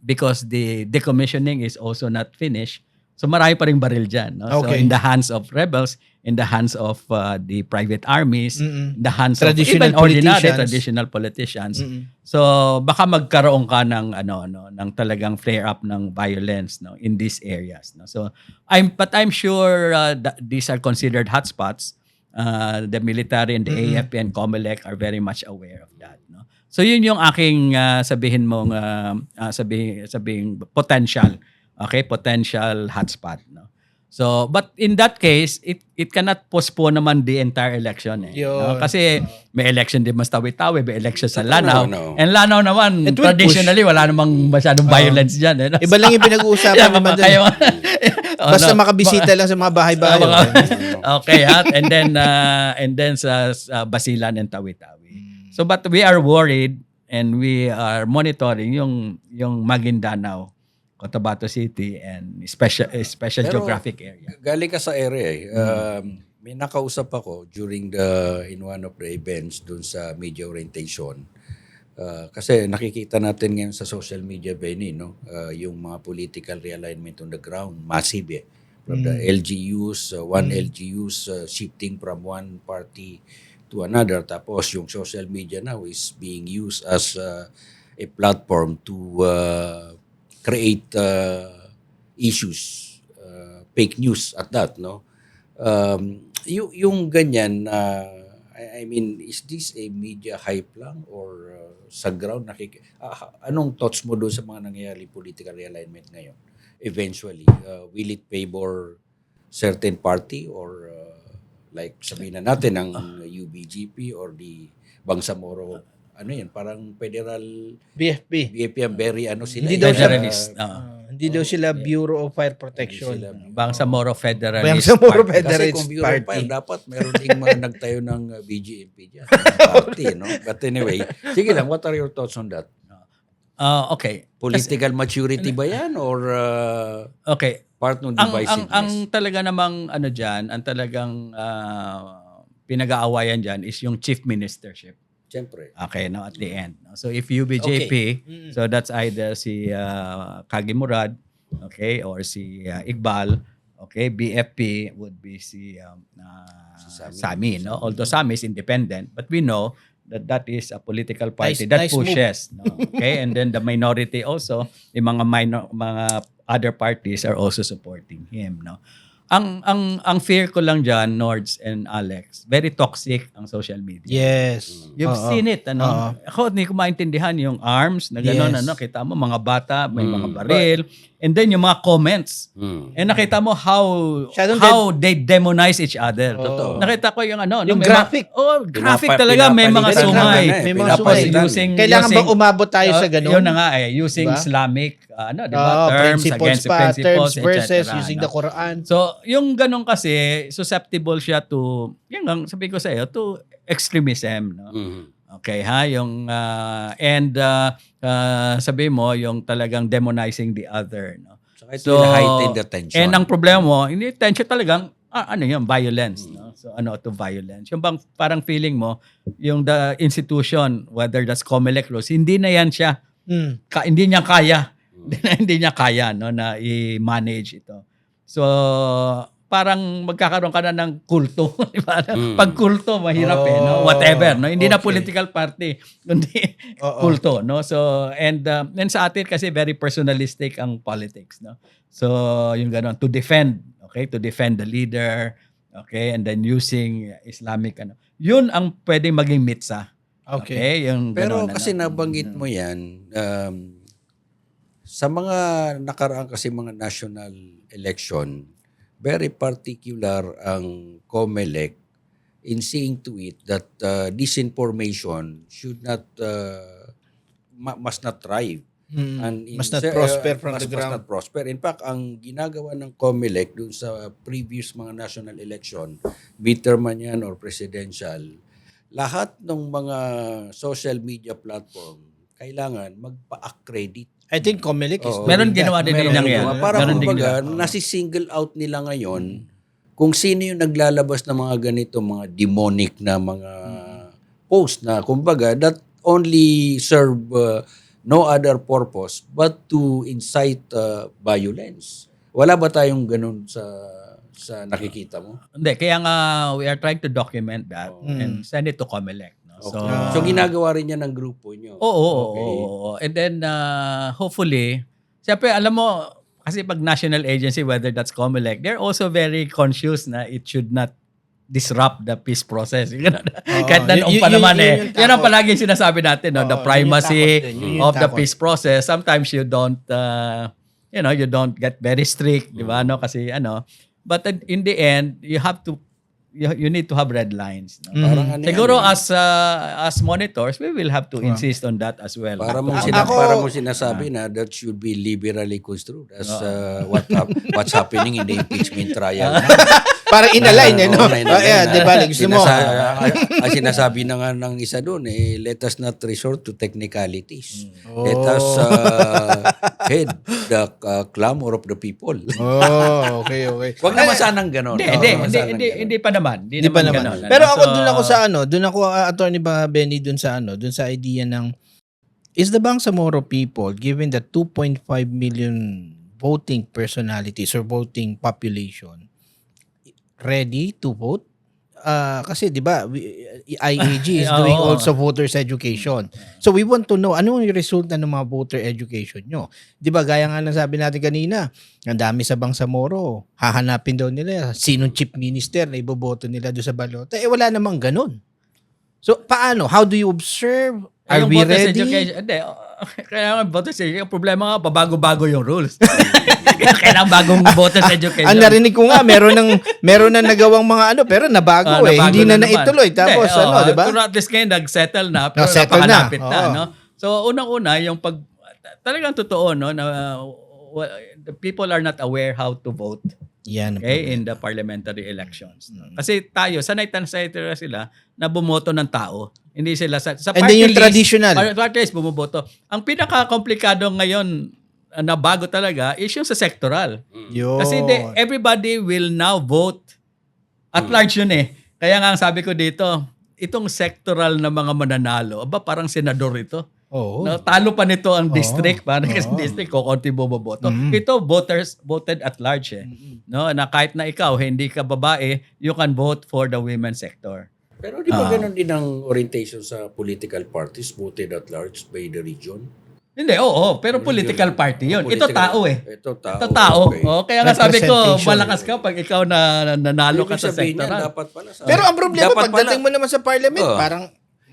because the decommissioning is also not finished, so marami pa ring baril dyan, no? So Okay. in the hands of rebels, in the hands of the private armies, in the hands Traditional of even ordinary politicians. traditional politicians. So baka magkaroon ka ng ng talagang flare up ng violence, no, in these areas, no. So I'm sure that these are considered hotspots. The military and the AFP and COMELEC are very much aware of that, no. So yun yung aking sabihin mong sabihin potential, okay, potential hotspot, no. So but in that case, it cannot postpone naman the entire election, eh, no? Yun. Kasi may election din sa Tawi-Tawi, may election sa Lanao. No. And Lanao naman, It will traditionally, wala namang masyadong violence dyan. Eh, no? Iba lang yung pinag-uusapan naman dun. Kayo, Basta makabisita lang sa mga bahay-bahay. okay, ha? And then sa Basilan and Tawi-Tawi. So but we are worried and we are monitoring yung Maguindanao, Cotabato City and special Pero, geographic area. Galing ka sa area eh. May nakausap ako during in one of the events dun sa media orientation. Kasi nakikita natin ngayon sa social media, Benny, no? Yung mga political realignment on the ground, massive eh. From the LGUs, one LGUs shifting from one party to another. Tapos yung social media now is being used as a platform to create issues, fake news at that, no? Yung ganyan, I mean, is this a media hype lang or sa ground anong thoughts mo doon sa mga nangyayari political realignment ngayon? Eventually, will it favor certain party or like sabihin na natin ang UBGP or the Bangsamoro, ano yan, parang federal BFP ang very sila. Hindi daw siya- Federalist. Hindi daw sila Bureau of Fire Protection. Bangsamoro Federalist Bangsamoro Party. Kasi Federalist kung Bureau of Party. Fire, dapat meron ding mga nagtayo ng BGMP dyan. Party, no? But anyway, sige lang, what are your thoughts on that? Okay. Political maturity ba yan or Okay. part ng Ang divisiveness? talaga namang diyan, ang talagang pinag-aawayan diyan is yung chief ministership. Siyempre. Okay, no, at the end. No? So if UBJP, so that's either si Kagi Murad, okay, or si Iqbal, okay, BFP would be si Sami, no? Although Sami is independent, but we know that is a political party that Nice move. pushes, no? Okay, and then the minority also, yung mga other parties are also supporting him, no? Ang fear ko lang diyan, Nords and Alex, very toxic ang social media. Yes. You've seen it, ano? Oo. Ako, hindi ko maintindihan yung arms na gano'n, Yes. kita mo, mga bata, may mga baril, and then yung mga comments. And nakita mo how they demonize each other. Totoo. Nakita ko yung Yung may graphic. Graphic talaga, may mga Pinapalitan sumay. na, May mga Tapos sumay. Kailangan bang umabot tayo sa ganun? Yun na nga using Diba? Islamic, di ba? Terms Principles against pa, principles, terms versus etc., using no? the Quran. So, yung ganun kasi, susceptible siya to, yun ang sabi ko sa iyo, to extremism, no? Okay, ha? Yung, sabi mo, yung talagang demonizing the other, no? It will heighten the tension. And ang problema mo, hindi tension talagang, violence, no? So, to violence. Yung bang parang feeling mo, yung the institution, whether that's COMELEC rules, hindi na yan siya. Hindi niya kaya. Hindi niya kaya, no, na i-manage ito. So, parang magkakaroon ka na ng kulto. Di ba? Pag kulto, mahirap no? Whatever, no? Hindi na Okay. political party, kundi kulto, no? So, and sa atin kasi very personalistic ang politics, no? So, yung gano'n, to defend the leader, okay, and then using Islamic, yun ang pwedeng maging mitsa. Okay. Yung Pero gano'n, kasi nabanggit mo yan, sa mga nakaraan kasi mga national election, very particular ang COMELEC in seeing to it that disinformation should not, must not thrive. And Must not prosper from the must ground. not prosper. In fact, ang ginagawa ng COMELEC dun sa previous mga national election, midterm man yan or presidential, lahat ng mga social media platform kailangan magpa-accredit. I think COMELEC is Oo. Meron doing ginawa that. din Meron nilang yan. ginawa. Para Meron din kumbaga, ginawa. nasi-single out nila ngayon kung sino yung naglalabas ng mga ganito, mga demonic na mga post na kumbaga that only serve no other purpose but to incite violence. Wala ba tayong ganun sa nakikita mo? Hindi, kaya nga we are trying to document that and send it to COMELEC. No? So ginagawa rin niya ng grupo niyo. Oo. And then hopefully, siyempre alam mo, kasi pag national agency, whether that's COMELEC, they're also very conscious na it should not disrupt the peace process. Kahit na noong pa naman yan ang palaging sinasabi natin, no? The primacy of the peace process. Sometimes you don't, you don't get very strict, di ba? No? Kasi but in the end, you have to, you need to have red lines. No? Parang Siguro as monitors, we will have to insist on that as well. Para mo sinasabi na that should be liberally construed as what's happening in the impeachment trial. Para inalign, no? Di ba? Gusto mo. Sinasabi na nga ng isa doon, let us not resort to technicalities. Let us head the clamor of the people. Okay. Huwag naman sanang gano'n. Hindi pa naman. Hindi pa naman. Ganon. Pero ako doon ako Attorney Benny doon sa idea ng is the Bangsamoro people, given the 2.5 million voting personalities or voting population, ready to vote? Kasi 'di ba, IAG is doing also voters education. So we want to know ano yung resulta ng mga voter education nyo. 'Di ba gaya nga ng sabi natin kanina, ang dami sa Bangsamoro, hahanapin daw nila sinong chief minister na iboboto nila do sa balota. Wala namang ganun. So paano? How do you observe? Are we ready? Hindi. Kaya nga voters education, problema nga pabago-bago yung rules. Kailangan bagong voters education. Ang narinig ko nga, meron na nagawang mga pero nabago hindi na naituloy. Tapos di ba? Pero at least ngayon nag-settle na, pero settle napakalapit na. No? So unang-una, yung talagang totoo, no, na the people are not aware how to vote. Yan. Okay, in the parliamentary elections. Kasi tayo, sanay sila na bumoto ng tao. Hindi sila sa and then yung traditional. Party list, bumoboto. Ang pinaka-komplikado ngayon na bago talaga is yung sa sectoral. Kasi everybody will now vote at large yun Kaya nga ang sabi ko dito, itong sectoral na mga mananalo, parang senador ito. No, talo pa nito ang district, parang kasi district konti bumoboto. Ito voters voted at large No, na kahit na ikaw hindi ka babae, you can vote for the women's sector. Pero di ba ganun din ang orientation sa political parties voted at large by the region? Hindi, pero political party yun. Ito tao Ito tao. Okay. Kaya nga sabi ko, malakas ka pag ikaw na nanalo ka sa sectoral. Pero ang problema, pagdating mo naman sa parliament, parang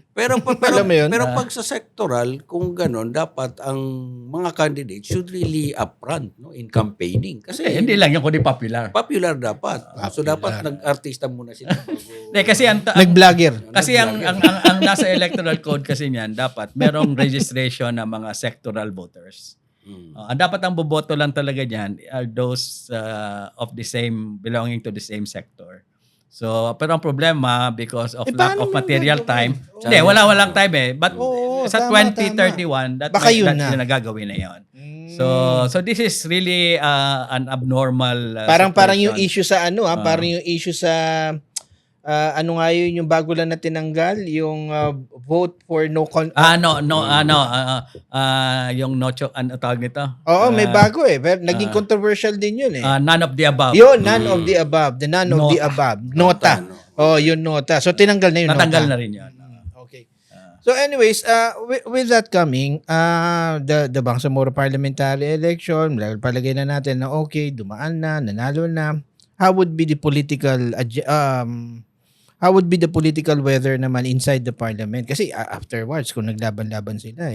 pero pag sa sectoral, kung gano'n, dapat ang mga candidates should really upfront in campaigning. Kasi hindi lang yung kundi popular. Popular dapat. So dapat nag-artista muna sila. Kasi nag-vlogger. Kasi ang nasa electoral code kasi niyan, dapat merong registration ng mga sectoral voters. Dapat ang boboto lang talaga niyan are those of the same, belonging to the same sector. So, pero ang problema because of lack of material time. Hindi, walang time But sa 2031, that's yung nagagawin na yun. So this is really an abnormal parang yung issue sa parang yung issue sa yung bago lang na tinanggal, yung vote for no yung tawag nito? May bago pero naging controversial din yun none of the above. Yun, none of the above. The none of the above. Nota. Yun nota. So tinanggal na yun. Natanggal na rin yun. Okay. So anyways, with that coming, the Bangsamoro parliamentary election, palagay na natin na dumaan na, nanalo na. How would be the political weather naman inside the parliament? Kasi afterwards, kung naglaban-laban sila,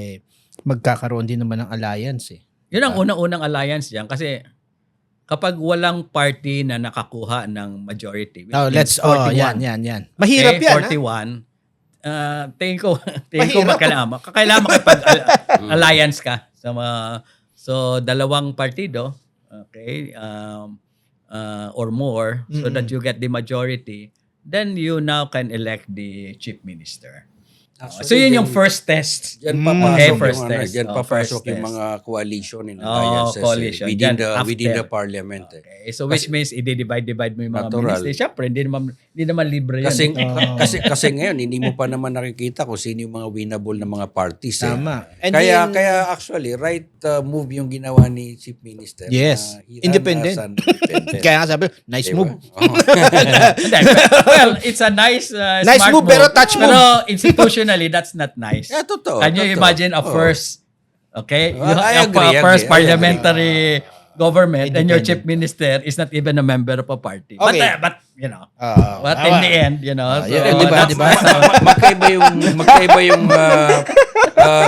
magkakaroon din naman ng alliance. Yun ang unang-unang alliance diyan kasi kapag walang party na nakakuha ng majority. Let's 41. Yan. Mahirap yan. 41. Tingin ko kailangan makipag-alliance ka sa so dalawang partido, or more so that you get the majority. Then you now can elect the chief minister. So yun yung first test. Diyan Okay, papasok first yung, test. diyan Oh, papasok first yung test. mga coalition and Oh, alliances coalition. within Diyan within the after. parliament. Okay. So which means i-divide mo yung mga Natural. ministry. Siyempre, hindi naman libre yan. Kasi ngayon hindi mo pa naman nakikita kung sino yung mga winnable na mga parties. Tama. And Kaya then- kaya actually right move yung ginawa ni Chief Minister. Yes. na he ran Independent. as an independent. Kaya nga sabi, nice Diba? move. Oh. Hindi, well, it's a nice Nice smart move, pero touch move. Pero institutionally, that's not nice. Yeah, totoo. Can you totoo. imagine a Oh. first, okay? I a agree, first I agree. parliamentary government and your Independent. chief minister is not even a member of a party. Okay. But you know, Ah, but in the end, you know, so yeah, di ba, that's- di ba? magkaiba yung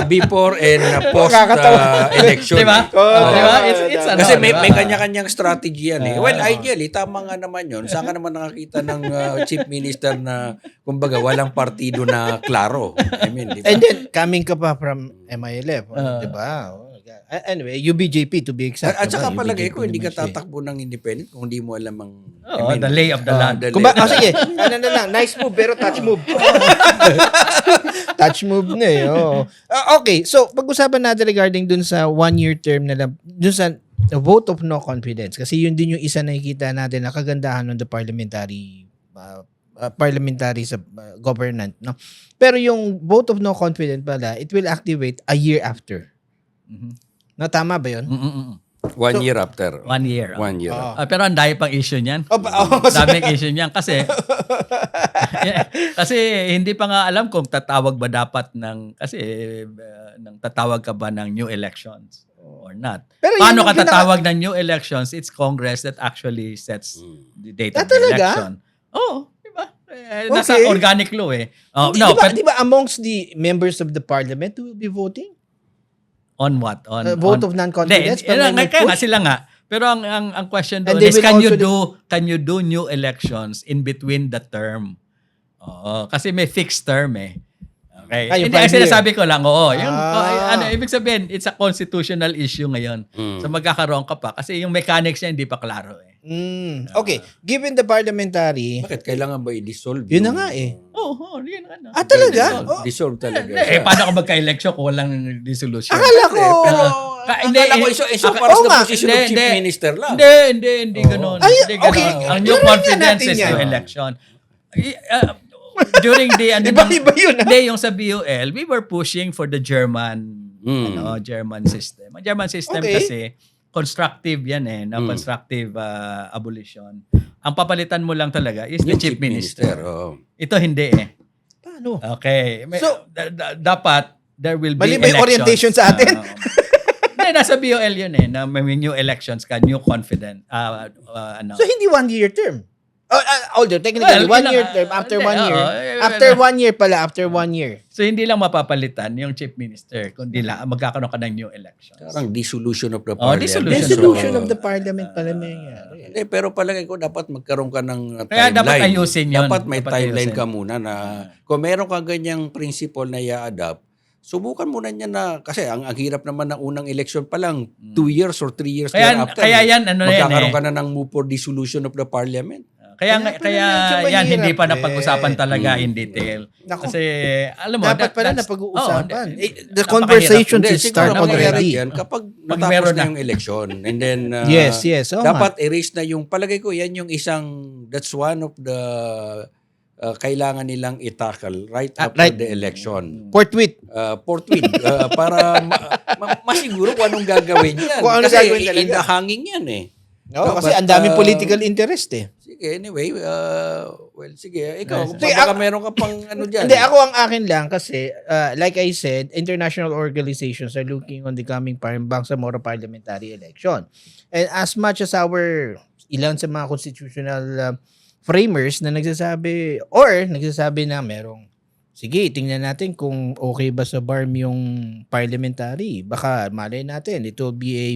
before and post election. Di ba? Di ba? It's ano, Kasi may di ba? kanya-kanyang strategy yan eh. Well, ideally, tama nga naman yun. Saan ka naman nakakita ng chief minister na, kumbaga, walang partido na klaro. I mean, di ba? And then, coming ka pa from MILF, di ba? Oh, anyway, UBJP to be exact. At saka diba? palagay UBJP ko, hindi ka naman siya eh. tatakbo ng independent kung hindi mo alam ang... The lay of the land. Sige, ano na lang, nice move pero touch move. Touch move na eh. Oo. Okay, so pag-usapan natin regarding dun sa 1-year term na lang, dun sa vote of no confidence. Kasi yun din yung isa na nakikita natin na kagandahan ng the parliamentary government. No? Pero yung vote of no confidence pala, it will activate a year after. Mhm. No, tama ba yun? 1 year after. 1 year. 1 year. Oo. Pero ang dahil pang issue niyan. Oh, Daming issue niyan kasi kasi hindi pa nga alam kung tatawag ba dapat ng tatawag ka ba ng new elections or not. Pero Paano yun ka yung tatawag ng new elections? It's Congress that actually sets the date of the talaga? election. Oo, di ba? Nasa Okay. organic law eh. Oh, Di ba, di ba amongst the members of the parliament who will be voting? on what? On Vote on, of non-confidence? Hindi, May kaya nga push? sila nga. Pero ang question And doon they is will can you do new elections in between the term? Oo, kasi may fixed term eh. Okay. Yung Hindi, 5 year. sinasabi ko lang, oo. Yung, Ah. ibig sabihin, it's a constitutional issue ngayon. So magkakaroon ka pa. Kasi yung mechanics niya hindi pa klaro eh. Okay, given the parliamentary, Bakit? Kailangan ba i-dissolve? yun na nga eh. Oo, yun ano. Talaga? Oh, Dissolve talaga. Paano ka magka-election kung walang dissolution? akala ko. Akala ko iso para Oo nga. sa position of chief minister lang. Hindi ganun. Ay, Hindi ganun. okay. Ang new Laruan confidence natin is yan. new election. During the Iba-iba yun, ha? Hindi, yung sa BOL, we were pushing for the German German system. Ang German system Okay. kasi constructive yan eh, no? Constructive abolition. Ang papalitan mo lang talaga is the Yung chief minister. oo. Ito hindi eh. Paano? Okay. So, dapat there will be mali ba yung elections. orientation sa atin? Hindi, nasa BOL yun eh, na may new elections ka, new confident. So, hindi 1-year term. Although, technically, Well, 1-year term, after 1 hindi, year. oo. After 1 year pala, after 1 year. So hindi lang mapapalitan yung chief minister, kundi lang magkakaroon ka ng new elections. Parang dissolution of the Oh, parliament. dissolution. Resolution So, of the parliament pala nangyayari. Hindi, pero palagay ko dapat magkaroon ka ng Kaya timeline. dapat ayusin yun. Dapat may Dapat timeline ayusin. ka muna na kung meron ka ganyang principle na i-adapt, subukan muna niya na, kasi ang hirap naman ng unang election pa lang, 2 years or 3 years thereafter. Kaya yan, ano yan magkakaroon eh. ka na ng move for dissolution of the parliament. Kaya medyo yan, hindi mahirap pa eh. napag-usapan talaga in detail. Naku. Kasi, alam mo, Dapat pala that's- napag-uusapan. oh, The conversation Hindi, should siguro start mangyayari already. yan kapag Pag natapos meron na na. yung election. And then, Yes. Oo nga. dapat erase na yung, palagay ko, yan yung that's one of the kailangan nilang i-tackle right after right. the election. Forthwith. Forthwith. Para masiguro kung anong gagawin yan. Kung anong Kasi gagawin talaga. in the hanging yan eh. No, kasi But, ang daming political interest eh. Sige, anyway. Sige, ikaw, Sige, baka meron ka pang ano dyan. Hindi, ako ang akin lang kasi, like I said, international organizations are looking on the coming Bangsamoro parliamentary election. And as much as ilan sa mga constitutional framers na nagsasabi na sige, tingnan natin kung okay ba sa BARM yung parliamentary. Baka malay natin, it will be a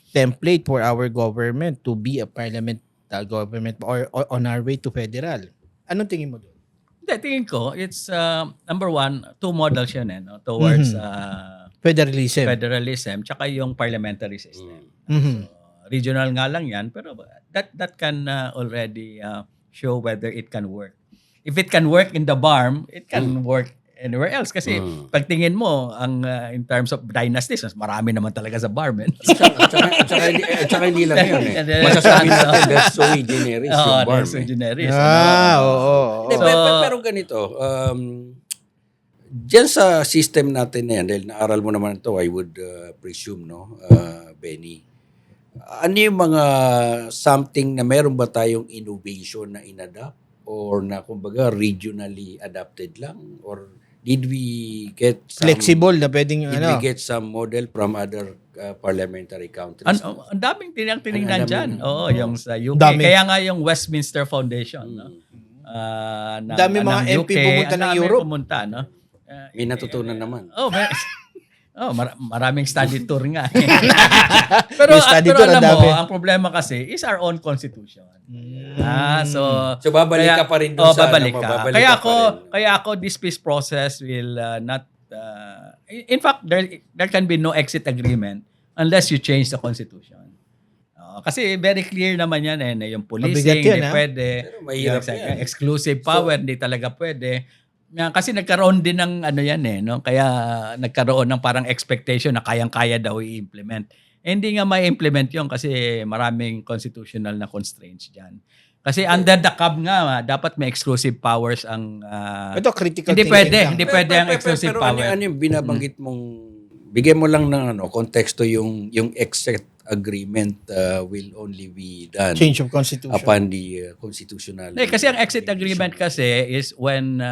template for our government to be a parliament government or on our way to federal. Anong tingin mo doon? Hindi, tingin ko, it's, number one, two models yun eh, no? Towards Federalism. federalism, tsaka yung parliamentary system. Mhm. Regional nga lang yan, pero that can already show whether it can work. If it can work in the BARM, it can work anywhere else. Kasi pagtingin mo, ang in terms of dynasties, mas marami naman talaga sa Barmen. At saka hindi lang yun eh. Masasabi natin that's sui generis yung Barm. Sui generis. Oo. Hindi, pero ganito, diyan sa system natin na yan, dahil naaral mo naman ito, I would presume, no, Benny, ano yung mga something na meron ba tayong innovation na inadapt or na kumbaga regionally adapted lang, or did we get some Flexible na pwedeng did we get some model from other parliamentary countries? Ang daming tinignan dyan. Oo, yung sa UK. Dami. Kaya nga yung Westminster Foundation. No? Dami mga MP pumunta ng Europe. Pumunta, no? May natutunan naman. Maraming study tour nga. pero Yung study pero tour, alam ang mo, dami. ang problema kasi is our own constitution. So babalik ka pa rin doon sa babalik ano, ka. babalik Kaya ka pa rin. kaya ako this peace process will not in fact there can be no exit agreement unless you change the constitution. Kasi very clear naman yan na yung policing Mabigat yun, hindi pwede. Pero mahirap Yung yan. exclusive power hindi talaga pwede. Kasi nagkaroon din ng ano yan no? Kaya nagkaroon ng parang expectation na kayang-kaya daw i-implement. Hindi nga ma-implement yun kasi maraming constitutional na constraints dyan. Kasi under the CAB nga, dapat may exclusive powers ang... Ito, critical hindi thinking pwede, lang. hindi pwede ang exclusive pero power. ano yung binabanggit mong, bigyan mo lang ng konteksto yung exit agreement will only be done Change of constitution. upon the constitutional. Kasi ang exit agreement kasi is when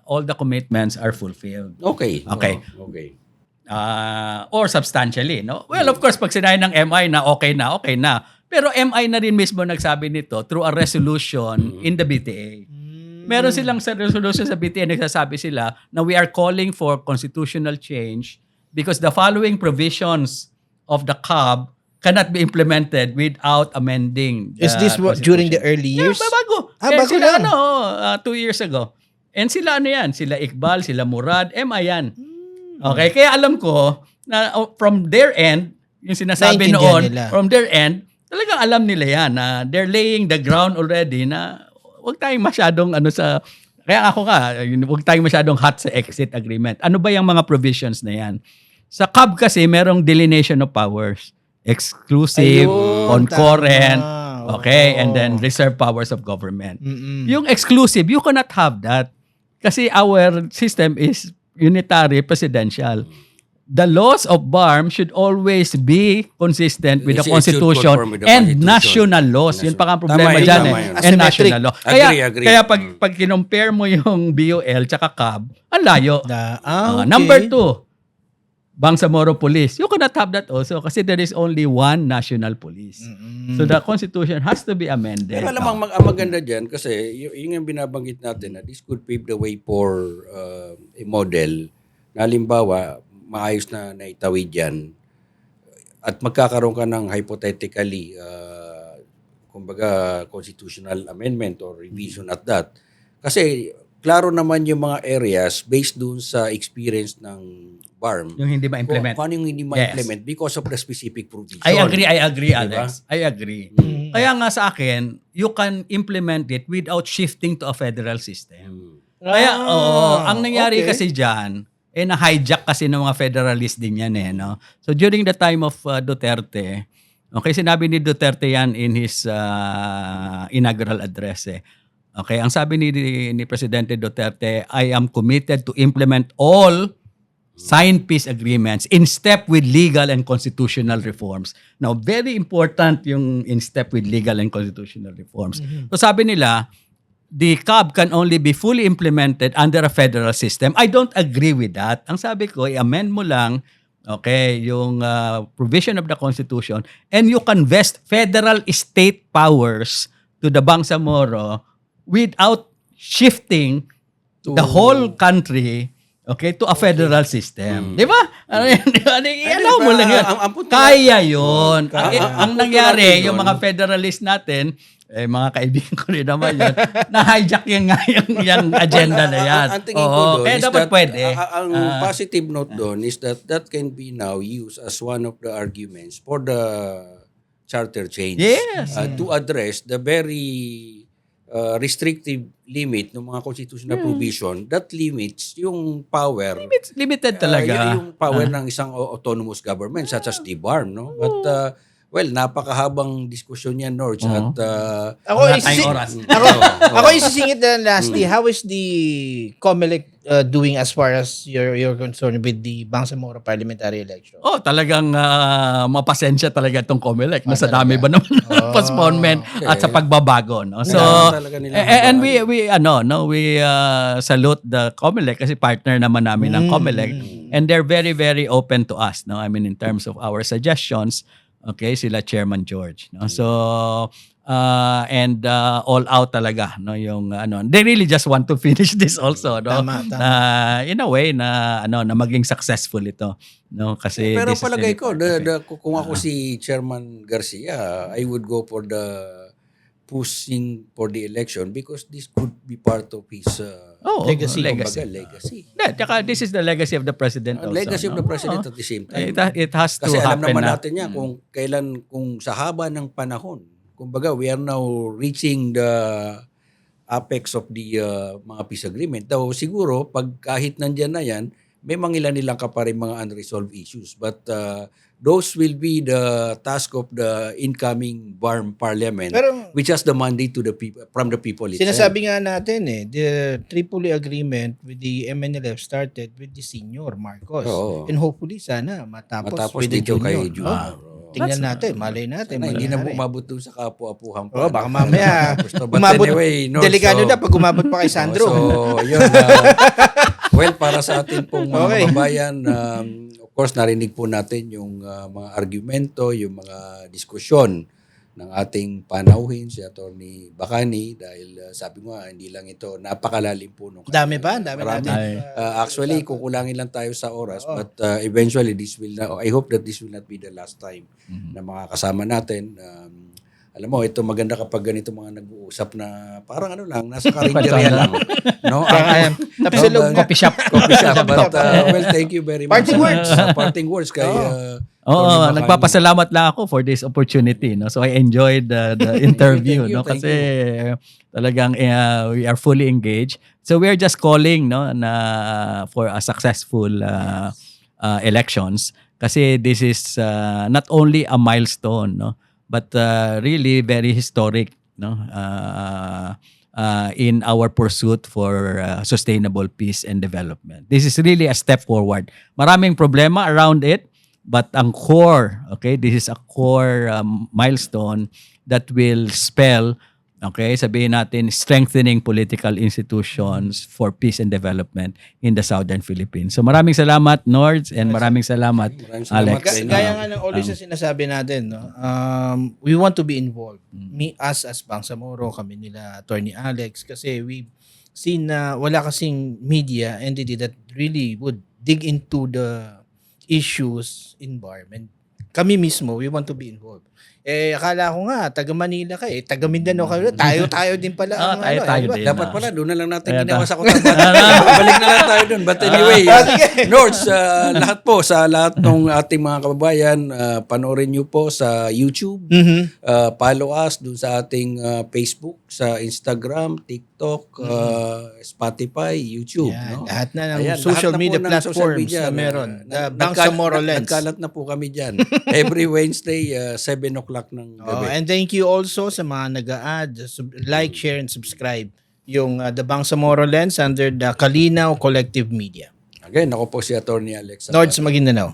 all the commitments are fulfilled. Okay. Okay. Okay. Or substantially, no? Well, of course, pag sinabi ng MI na okay na. Pero MI na rin mismo nagsabi nito through a resolution in the BTA. Meron silang sa resolution sa BTA, nagsasabi sila na we are calling for constitutional change because the following provisions of the CAB cannot be implemented without amending the Is this during the early years? Bago. Bago sila, lang. 2 years ago. And sila yan? Sila Iqbal, sila Murad, MI yan. Okay, kaya alam ko na from their end, yung sinasabi Naintindihan noon, nila. from their end, talagang alam nila yan na they're laying the ground already na huwag tayong masyadong kaya ako huwag tayong masyadong hot sa exit agreement. Ano ba yung mga provisions na yan? Sa CAB kasi, merong delineation of powers. Exclusive, Ayun, concurrent, tama. okay, Oo. and then reserved powers of government. Yung exclusive, you cannot have that. Kasi our system is unitary presidential. The laws of BARM should always be consistent with the It should Constitution conform with the and Constitution. national laws. Yun pa nga ang problema Tama yun, dyan. tama And yun. Asymmetric. national law. Agree. Kaya pag kinompare mo yung BOL tsaka CAB, ang layo. Okay. Number 2, Bangsamoro Police. You cannot have that also kasi there is only one national police. So the Constitution has to be amended. Pero alam mo, ang maganda dyan, kasi yun yung binabanggit natin na this could pave the way for a model na halimbawa, maayos na naitawid yan at magkakaroon ka ng hypothetically kumbaga constitutional amendment or revision at that. Kasi klaro naman yung mga areas based dun sa experience ng BARM. Yung hindi ma-implement. Kung ano yung hindi ma-implement because of the specific provision. I agree, Diba? Alex. I agree. Kaya nga sa akin, you can implement it without shifting to a federal system. Kaya, ang nangyari okay. kasi dyan, na-hijack kasi ng mga federalist din yan no? So during the time of Duterte, okay, sinabi ni Duterte yan in his inaugural address Okay, ang sabi ni Presidente Duterte, I am committed to implement all signed peace agreements in step with legal and constitutional reforms. Now, very important yung in step with legal and constitutional reforms. So sabi nila, the CAB can only be fully implemented under a federal system. I don't agree with that. Ang sabi ko, i-amend mo lang, okay, yung provision of the Constitution and you can vest federal state powers to the Bangsamoro without shifting the whole country to a federal system. Di ba? Alam mo lang yun. Kaya yun. Ang nangyari, yung mga federalist natin, mga kaibigan ko rin naman yun, na-hijack yung agenda na yan. Ang tingin ko doon kaya is dapat that, pwede. ang positive note doon is that can be now used as one of the arguments for the charter change. Yes. To address the very restrictive limit ng mga constitutional provision that limits yung power. It's limited talaga. Yung power ng isang autonomous government such as DBARM, no? But napakahabang diskusyon yan, Norge. At Ako Wala tayong oras. Ako isisingit na lastly, how is the COMELEC doing as far as you're concerned with the Bangsamoro parliamentary election? Talagang mapasensya talaga itong COMELEC. Sa dami ba naman ng postponement at sa pagbabago, no? So Talaga nila and we salute the COMELEC kasi partner naman namin ng COMELEC, and they're very very open to us, no? I mean, in terms of our suggestions. Okay, sila Chairman George, no? So and all out talaga, no, yung they really just want to finish this also, no? Tama. In a way na na maging successful ito, no? Kasi pero this is palagay really- ko, kung ako si Chairman Garcia, I would go for the pushing for the election because this could be part of his Legacy. legacy. Tsaka this is the legacy of the president also. Legacy of no? the president at the same time. It has to Kasi alam happen naman na. natin yan kung sa haba ng panahon, kumbaga we are now reaching the apex of the mga peace agreement. Daw siguro pag kahit nandyan na yan, may nilang ka pa rin mga unresolved issues. But those will be the task of the incoming BARM parliament, Pero- which has the mandate to the people, from the people itself. Sinasabi nga natin the Tripoli agreement with the MNLF started with the senior Marcos. Oo. And hopefully sana matapos with the dito junior. kay Junior. Tingnan natin, malay natin. Sana hindi na mangyari. umabot doon sa kapu-apuhan pa. Baka mamaya But umabot, anyway, no, delikado so- na pag umabot pa kay Sandro. So, yun. Well, para sa atin pong mga Okay. kababayan, of course, narinig po natin yung mga argumento, yung mga diskusyon ng ating panauhin, si Atty. Bacani, dahil sabi mo hindi lang ito, napakalalim po nung Dami pa, dami Marami. natin. Actually, kukulangin lang tayo sa oras, but eventually, I hope that this will not be the last time na makakasama natin. Alam mo, ito maganda kapag ganito mga nag-uusap na parang nasa karinderya lang. No? Tapos sa loob na. Coffee shop. Coffee shop. But, well, thank you very much. Parting words. Parting words kay Oo, Atty. Bacani. nagpapasalamat lang ako for this opportunity, no. So I enjoyed the interview, Thank you, no, thank kasi talagang we are fully engaged. So we are just calling, no, na for a successful elections, kasi this is not only a milestone, no, but really very historic, no, in our pursuit for sustainable peace and development. This is really a step forward. Maraming problema around it, but ang core, okay, this is a core milestone that will spell, okay, sabihin natin, strengthening political institutions for peace and development in the Southern Philippines. So maraming salamat, Nords, and maraming salamat, Maraming salamat Alex. sa inyo. Gaya nga ng always na sinasabi natin, no? We want to be involved. Us as Bangsamoro, kami nila Attorney Alex, kasi we've seen na wala kasing media entity that really would dig into the issues in BARM. And kami mismo, we want to be involved. Akala ko nga, taga Manila ka taga Mindanao ka. Tayo din pala. ang tayo diba? din. Dapat pala, doon na lang natin Ayan ginawa na. sa Cotabato. Balik na lang tayo doon. But anyway, Nords, lahat po, sa lahat ng ating mga kababayan, panoorin nyo po sa YouTube. Follow us doon sa ating Facebook, sa Instagram, TikTok, Spotify, YouTube. Yan, No? lahat na ng Ayan, social lahat na po media ng platforms social media, na meron. nag- Bangsamoro Lens. Nagkalat na po kami dyan. Every Wednesday, 7 o'clock ng gabi. And thank you also sa mga nag-a-add, like, share, and subscribe yung The Bangsamoro Lens under the Kalinaw Collective Media. Again, ako po si Atty. Alex. Nords Maguindanao.